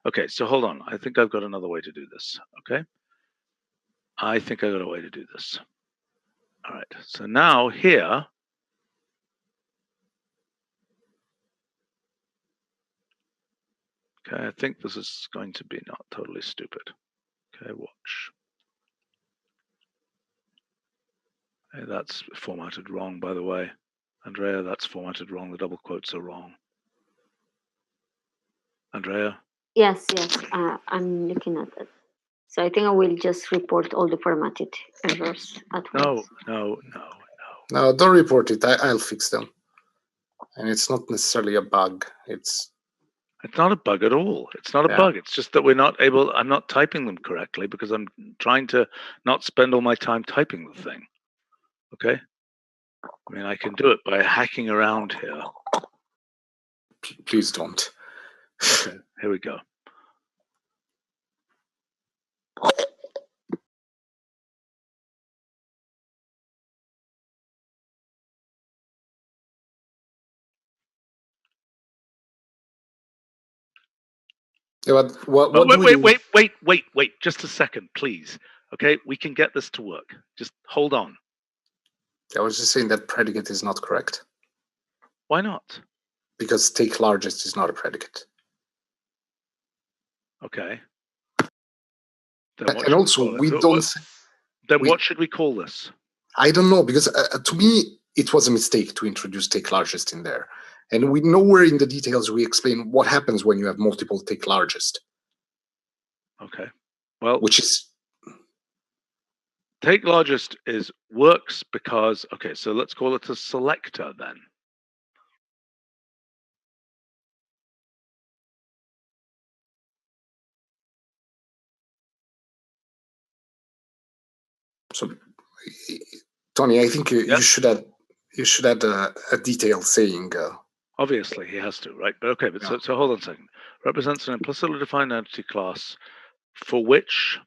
Okay, so hold on. I think I've got another way to do this, okay? I think I got a way to do this. All right, so now here, okay, I think this is going to be not totally stupid. Okay, watch. Hey, that's formatted wrong, by the way. Andrea, that's formatted wrong. The double quotes are wrong. Andrea?
Yes, I'm looking at it. So I think I will just report all the formatted errors at once.
No.
No, don't report it. I'll fix them. And it's not necessarily a bug. It's
not a bug at all. It's not a bug. It's just that I'm not typing them correctly because I'm trying to not spend all my time typing the thing. Okay? I mean, I can do it by hacking around here.
Please don't.
Okay, here we go.
Yeah, but what do we do?
Wait, just a second, please. Okay, we can get this to work. Just hold on.
I was just saying that predicate is not correct.
Why not?
Because take largest is not a predicate.
Okay.
And also, we don't.
Then what should we call this?
I don't know, because to me, it was a mistake to introduce take largest in there. And we nowhere in the details we explain what happens when you have multiple take largest.
Okay. Well,
which is
take largest works because, okay, so let's call it a selector then.
So, Tony, I think you should add a detail saying.
Obviously, he has to, right? But okay, so hold on a second. Represents an implicitly defined entity class for which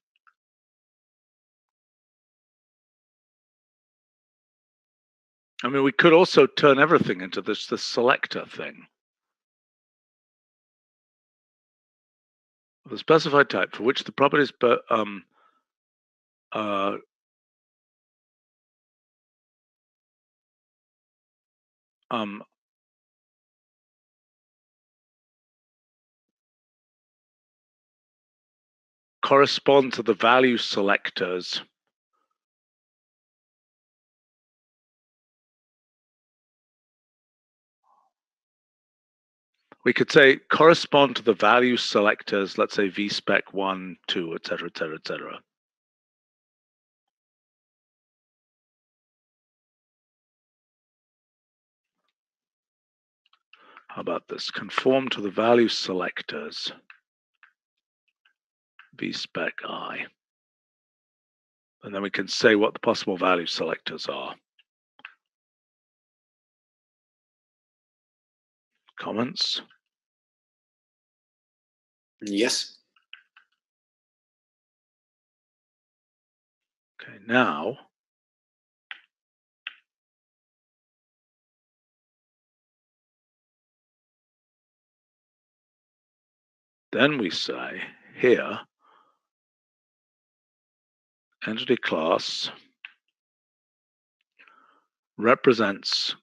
I mean, we could also turn everything into this selector thing. The specified type for which the properties correspond to the value selectors we could say correspond to the value selectors, let's say vspec 1, 2, etc., etc., etc. How about this? Conform to the value selectors vspec I. And then we can say what the possible value selectors are. Comments?
Yes.
Okay, now then we say here entity class represents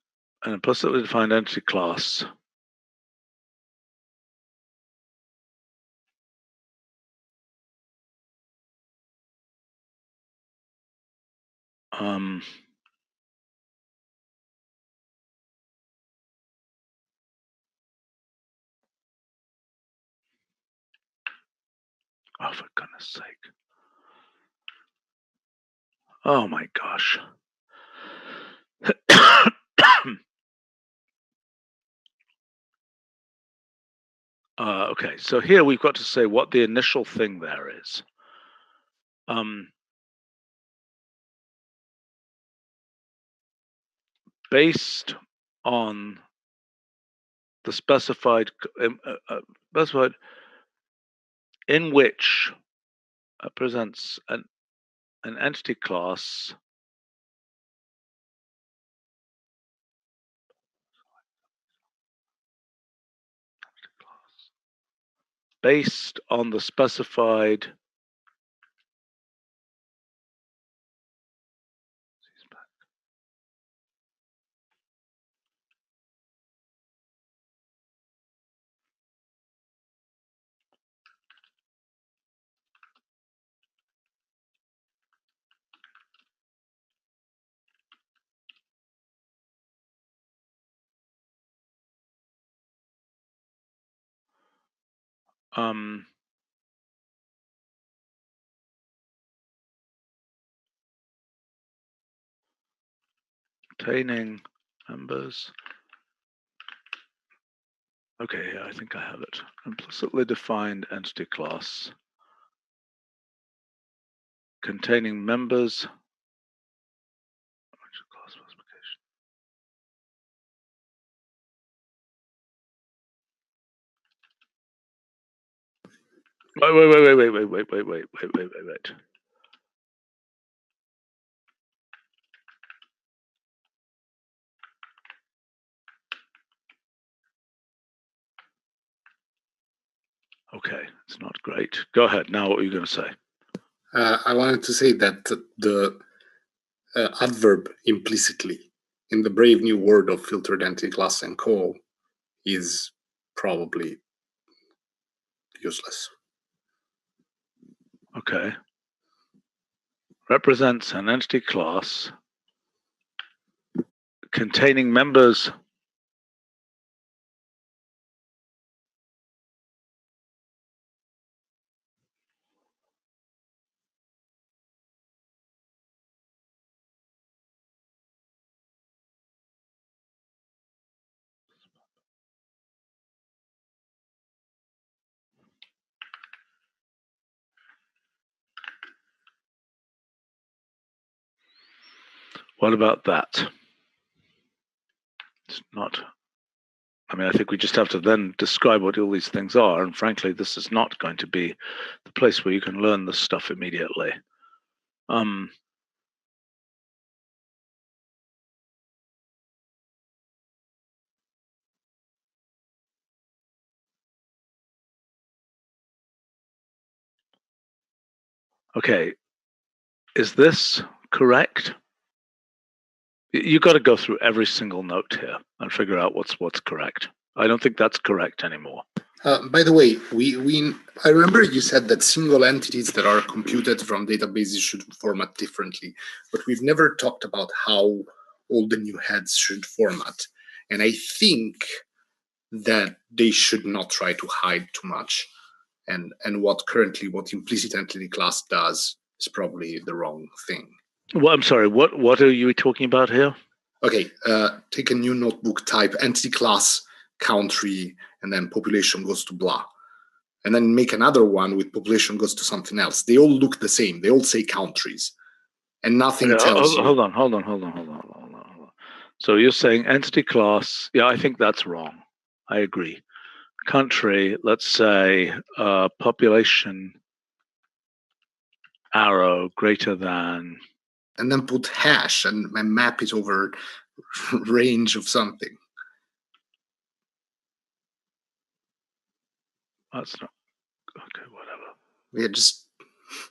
an implicitly defined entity class oh, for goodness sake. Oh my gosh. Okay, so here we've got to say what the initial thing there is. Based on the specified in which presents an entity class based on the specified containing members. Okay, yeah, I think I have it. Implicitly defined entity class containing members. Class specification. Wait. Okay, it's not great. Go ahead. Now, what were you going to say?
I wanted to say that the adverb implicitly in the brave new world of filtered entity class and call is probably useless.
Okay. Represents an entity class containing members. What about that? It's not. I mean, I think we just have to then describe what all these things are. And frankly, this is not going to be the place where you can learn this stuff immediately. Okay, is this correct? You got to go through every single note here and figure out what's correct. I don't think that's correct anymore.
By the way, I remember you said that single entities that are computed from databases should format differently, but we've never talked about how all the new heads should format. And I think that they should not try to hide too much. And what implicit entity class does is probably the wrong thing.
Well, I'm sorry, what are you talking about here?
Okay, take a new notebook, type entity class, country, and then population goes to blah. And then make another one with population goes to something else. They all look the same. They all say countries. And nothing tells you.
Hold on. So you're saying entity class, yeah, I think that's wrong. I agree. Country, let's say population arrow greater than.
And then put hash and map it over range of something.
That's not okay. Whatever.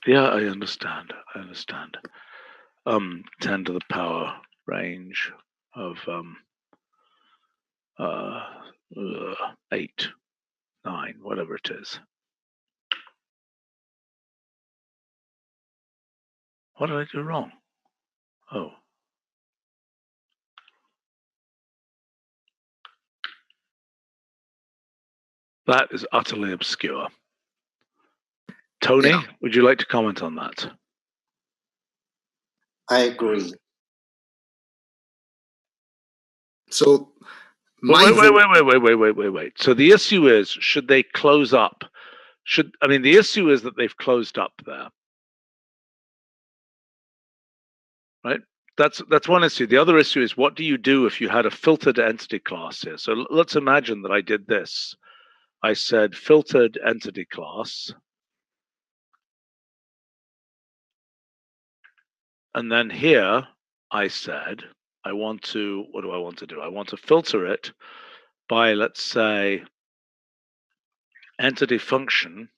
Yeah,
I understand. 10 to the power range of 8, 9, whatever it is. What did I do wrong? Oh. That is utterly obscure. Tony,
Yeah.
would you like to comment on that?
I agree.
So
wait. So the issue is, should they close up? The issue is that they've closed up there. Right? That's one issue. The other issue is, what do you do if you had a filtered entity class here? So let's imagine that I did this. I said filtered entity class. And then here I said, what do I want to do? I want to filter it by, let's say, entity function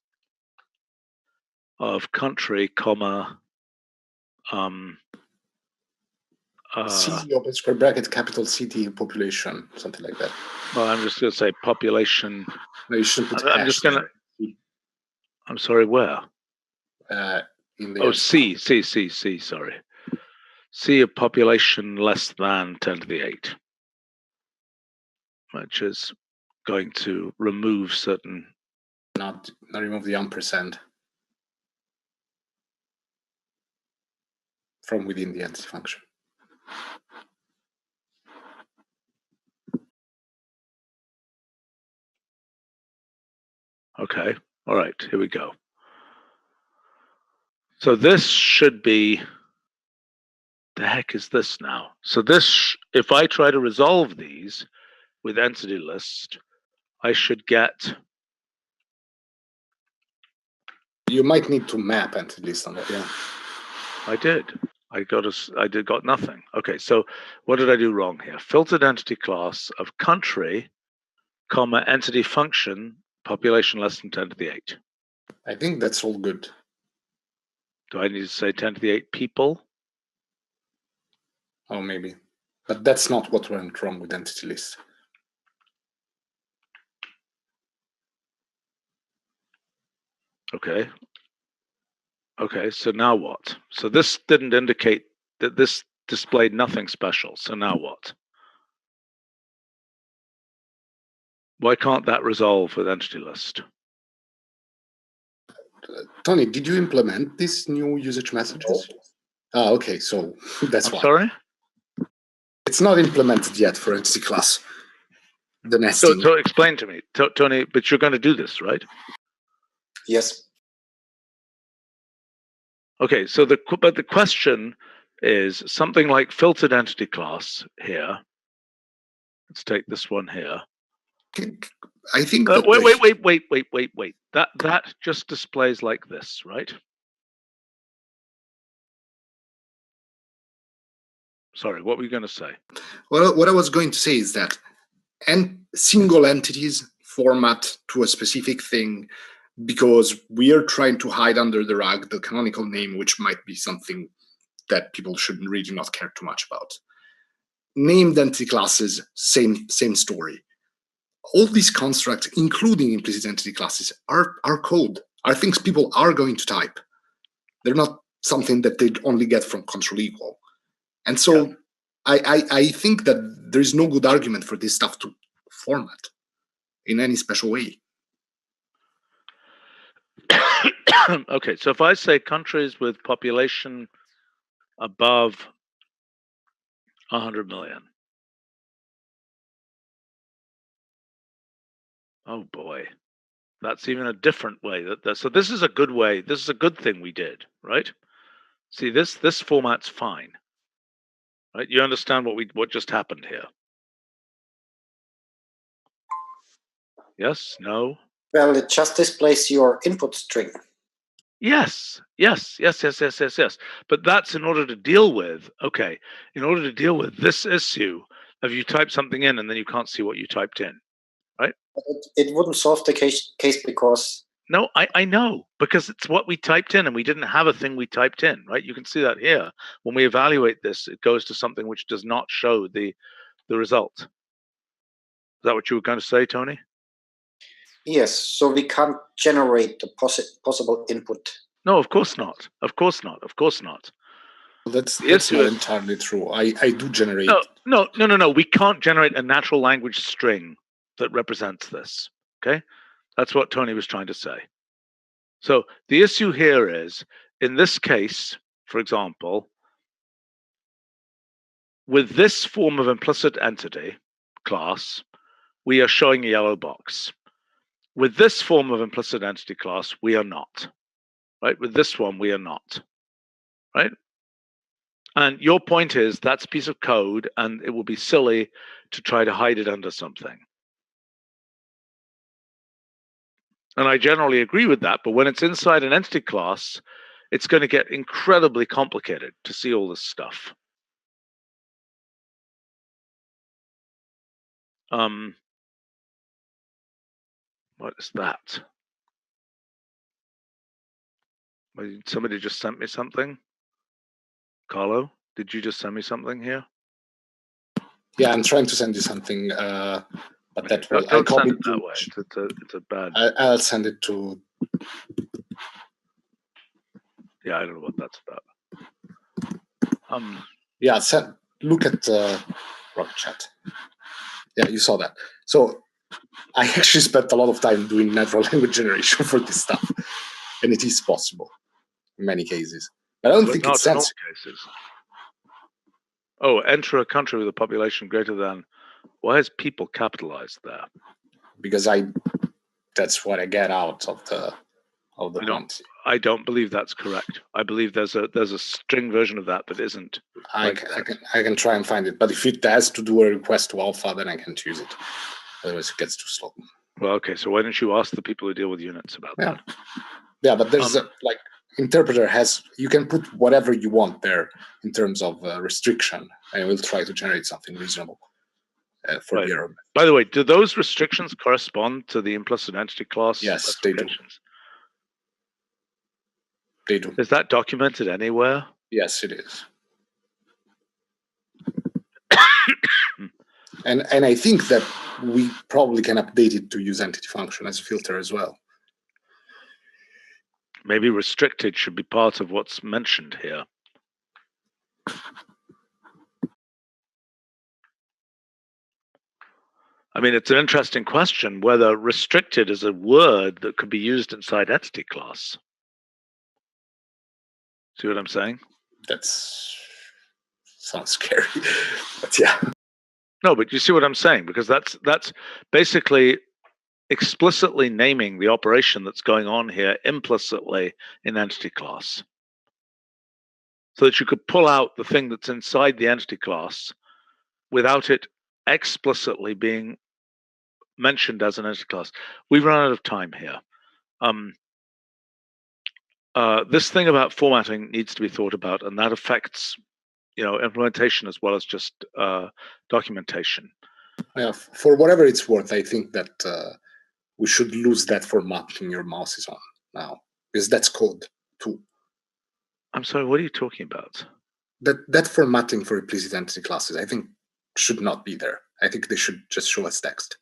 of country, comma,
city, open square bracket, capital city, population, something like that.
Well, I'm just going to say population.
No, you should put
I'm just going to. I'm sorry, where?
In the
C, sorry. C, a population less than 10 to the 8, which is going to remove certain.
Not remove the ampersand from within the entity function.
Okay. All right. Here we go. So this should be. The heck is this now? So this, if I try to resolve these with entity list, I should get.
You might need to map entity list on that. Yeah.
I did. I got nothing. Okay, so what did I do wrong here? Filtered entity class of country, comma, entity function, population less than 10 to the 8.
I think that's all good.
Do I need to say 10 to the 8 people?
Oh, maybe. But that's not what went wrong with entity list.
Okay. Okay, so now what? So this didn't indicate that this displayed nothing special. So now what? Why can't that resolve with entity list?
Tony, did you implement these new usage messages? Ah, okay, so that's why.
Sorry?
It's not implemented yet for entity class. The nesting.
So explain to me, Tony, but you're going to do this, right?
Yes.
Okay, so the question is something like filtered entity class here. Let's take this one here.
I think
wait. That just displays like this, right? Sorry, what were you going to say?
Well, what I was going to say is that single entities format to a specific thing because we are trying to hide under the rug the canonical name, which might be something that people should really not care too much about. Named entity classes, same story. All these constructs, including implicit entity classes, are code, are things people are going to type. They're not something that they only get from control equal. And so yeah. I think that there's no good argument for this stuff to format in any special way.
Okay, so if I say countries with population above 100 million. Oh boy, that's even a different way. So this is a good way. This is a good thing we did, right? See, this format's fine, right? You understand what just happened here? Yes? No?
Well, it just displays your input string.
Yes. But that's in order to deal with, okay, in order to deal with this issue of you type something in and then you can't see what you typed in, right?
It wouldn't solve the case because...
No, I know, because it's what we typed in and we didn't have a thing we typed in, right? You can see that here. When we evaluate this, it goes to something which does not show the result. Is that what you were going to say, Tony?
Yes, so we can't generate the possible input.
No, of course not. Of course not.
That's not entirely true. I do generate.
No. We can't generate a natural language string that represents this. Okay, that's what Tony was trying to say. So the issue here is, in this case, for example, with this form of implicit entity class, we are showing a yellow box. With this form of implicit entity class, we are not. Right? With this one, we are not. Right? And your point is that's a piece of code and it will be silly to try to hide it under something. And I generally agree with that, but when it's inside an entity class, it's going to get incredibly complicated to see all this stuff. What is that? Somebody just sent me something. Carlo, did you just send me something here?
Yeah, I'm trying to send you something, but that will.
Don't send it that way. It's a bad.
I'll send it to.
Yeah, I don't know what that's about.
Yeah, look at Rock Chat. Yeah, you saw that. So I actually spent a lot of time doing natural language generation for this stuff, and it is possible in many cases. I don't think it's sensible.
Cases. Oh, enter a country with a population greater than. Why is people capitalized there?
Because I that's what I get out of the quantity.
I don't believe that's correct. I believe there's a string version of that isn't.
I can try and find it, but if it has to do a request to alpha, then I can't use it. Otherwise, it gets too slow.
Well, okay. So why don't you ask the people who deal with units about that?
Yeah, but there's interpreter you can put whatever you want there in terms of restriction, and we'll try to generate something reasonable for the error.
By the way, do those restrictions correspond to the implicit entity class?
Yes, they do. They do.
Is that documented anywhere?
Yes, it is. and I think that we probably can update it to use entity function as a filter as well.
Maybe restricted should be part of what's mentioned here. I mean, it's an interesting question whether restricted is a word that could be used inside entity class. See what I'm saying?
That sounds scary, but yeah.
No, but you see what I'm saying, because that's basically explicitly naming the operation that's going on here implicitly in entity class, so that you could pull out the thing that's inside the entity class without it explicitly being mentioned as an entity class. We've run out of time here. This thing about formatting needs to be thought about, and that affects, implementation as well as just documentation.
Yeah, for whatever it's worth, I think that we should lose that formatting your mouse is on now, because that's code too.
I'm sorry, what are you talking about?
That formatting for implicit entity classes, I think, should not be there. I think they should just show as text,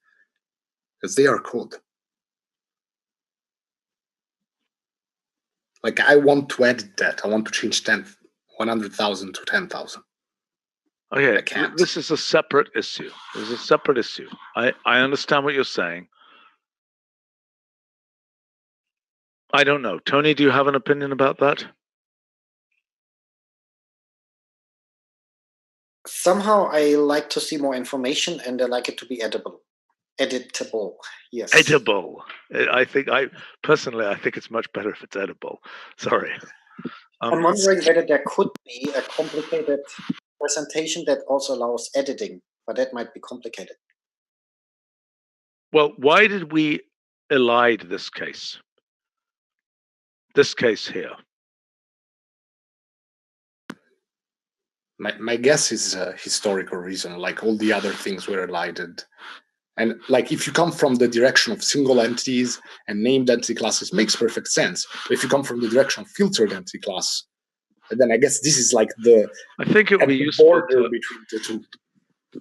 because they are code. Like, I want to edit that. I want to change 100,000 to 10,000.
Okay, this is a separate issue. There's a separate issue. I understand what you're saying. I don't know. Tony, do you have an opinion about that?
Somehow I like to see more information, and I like it to be editable. Yes.
Edible. I think it's much better if it's edible. Sorry.
I'm wondering whether there could be a complicated presentation that also allows editing, but that might be complicated.
Well, why did we elide this case? This case here.
My guess is a historical reason, like all the other things were elided. And like, if you come from the direction of single entities and named entity classes, makes perfect sense. But if you come from the direction of filtered entity class, then I guess this is like
I think it would be useful
between the two.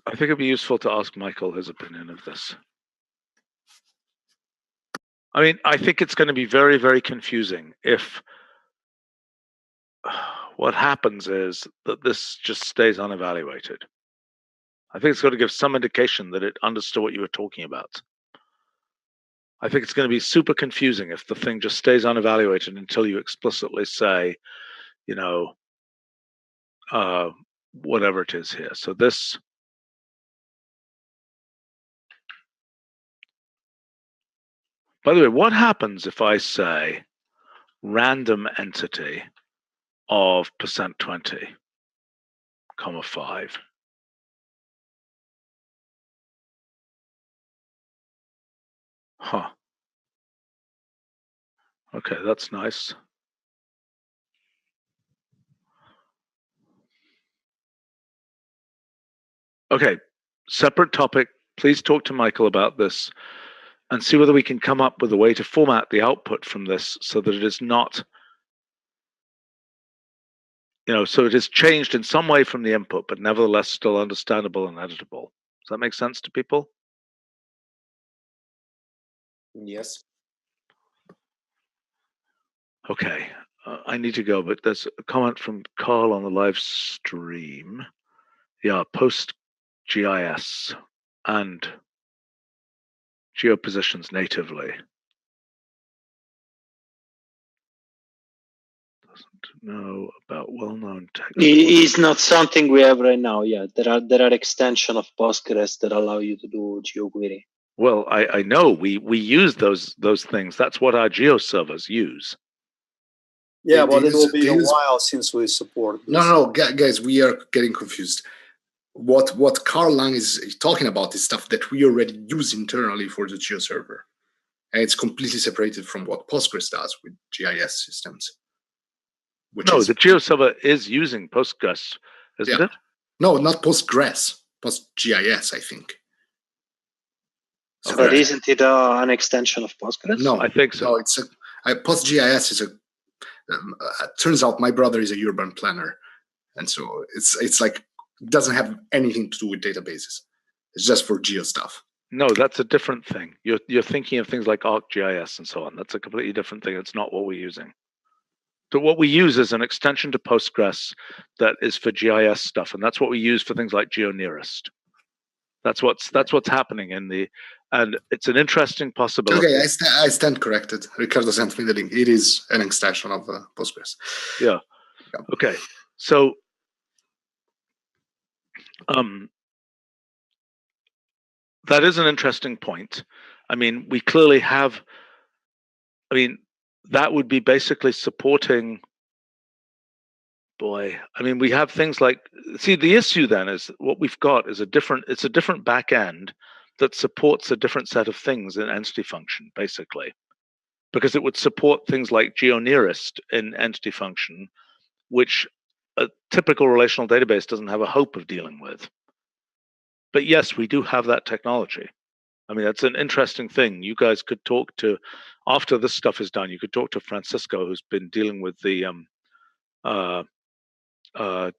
I think it'd be useful to ask Michael his opinion of this. I mean, I think it's going to be very, very confusing if what happens is that this just stays unevaluated. I think it's got to give some indication that it understood what you were talking about. I think it's going to be super confusing if the thing just stays unevaluated until you explicitly say, whatever it is here. So this. By the way, what happens if I say random entity of %20, 5? Huh. Okay, that's nice. Okay, separate topic. Please talk to Michael about this and see whether we can come up with a way to format the output from this so that it is not, so it is changed in some way from the input, but nevertheless still understandable and editable. Does that make sense to people?
Yes.
Okay, I need to go, but there's a comment from Carl on the live stream. Yeah, post GIS and geopositions natively. Doesn't know about well-known technical.
It's not something we have right now. Yeah, there are extensions of Postgres that allow you to do geoquery.
Well, I know we use those things. That's what our geo servers use.
Yeah,
They
but it will
use-
be
they
a
use-
while since we support this.
No, guys, we are getting confused. What Carl Lang is talking about is stuff that we already use internally for the geo server, and it's completely separated from what Postgres does with GIS systems.
No, the geo server is using Postgres, isn't it?
No, not Postgres, PostGIS, I think.
But isn't it an extension of Postgres?
No,
I think so.
No, it's PostGIS is turns out my brother is a urban planner, and so it's like it doesn't have anything to do with databases. It's just for geo stuff.
No, that's a different thing. You're thinking of things like ArcGIS and so on. That's a completely different thing. It's not what we're using. So what we use is an extension to Postgres that is for GIS stuff, and that's what we use for things like GeoNearest. That's what's happening and it's an interesting possibility.
Okay, I stand corrected. Ricardo sent me the link. It is an extension of Postgres.
Yeah. Okay. So that is an interesting point. I mean, we clearly have. I mean, that would be basically supporting. Boy, I mean, we have things like. See, the issue then is what we've got is it's a different back end that supports a different set of things in entity function, basically, because it would support things like GeoNearest in entity function, which a typical relational database doesn't have a hope of dealing with. But yes, we do have that technology. I mean, that's an interesting thing. You guys could talk to, after this stuff is done, you could talk to Francisco, who's been dealing with the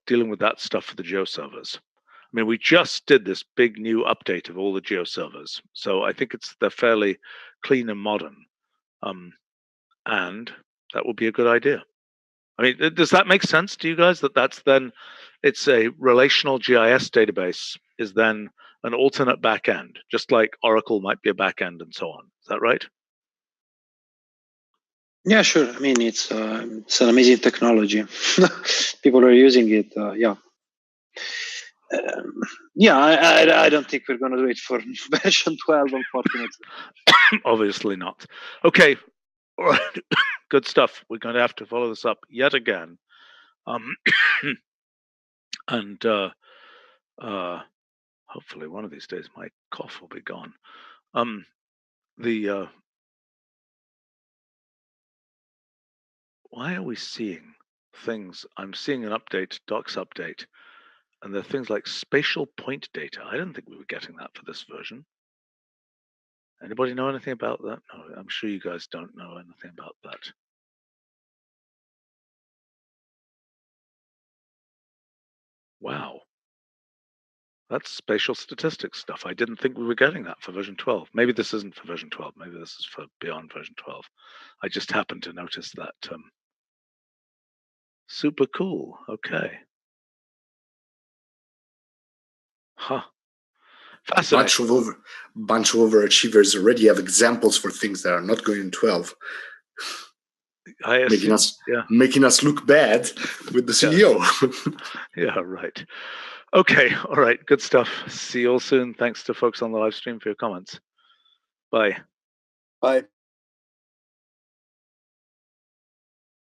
dealing with that stuff for the geo servers. I mean, we just did this big new update of all the geo servers, so I think they're fairly clean and modern, and that would be a good idea. I mean, does that make sense to you guys? That's then it's a relational GIS database is then an alternate backend, just like Oracle might be a backend and so on. Is that right?
Yeah, sure. I mean, it's an amazing technology. People are using it. Yeah. I don't think we're going to do it for version 12, unfortunately.
Obviously not. Okay. All right. Good stuff. We're going to have to follow this up yet again. And hopefully one of these days my cough will be gone. Why are we seeing things? I'm seeing an update, docs update, and there are things like spatial point data. I didn't think we were getting that for this version. Anybody know anything about that? No, I'm sure you guys don't know anything about that. Wow. That's spatial statistics stuff. I didn't think we were getting that for version 12. Maybe this isn't for version 12. Maybe this is for beyond version 12. I just happened to notice that. Super cool. Okay. Huh. Fascinating.
Bunch of overachievers already have examples for things that are not going in 12. Making us look bad with the CEO.
Yeah, right. Okay, all right, good stuff. See you all soon. Thanks to folks on the live stream for your comments. Bye.
Bye.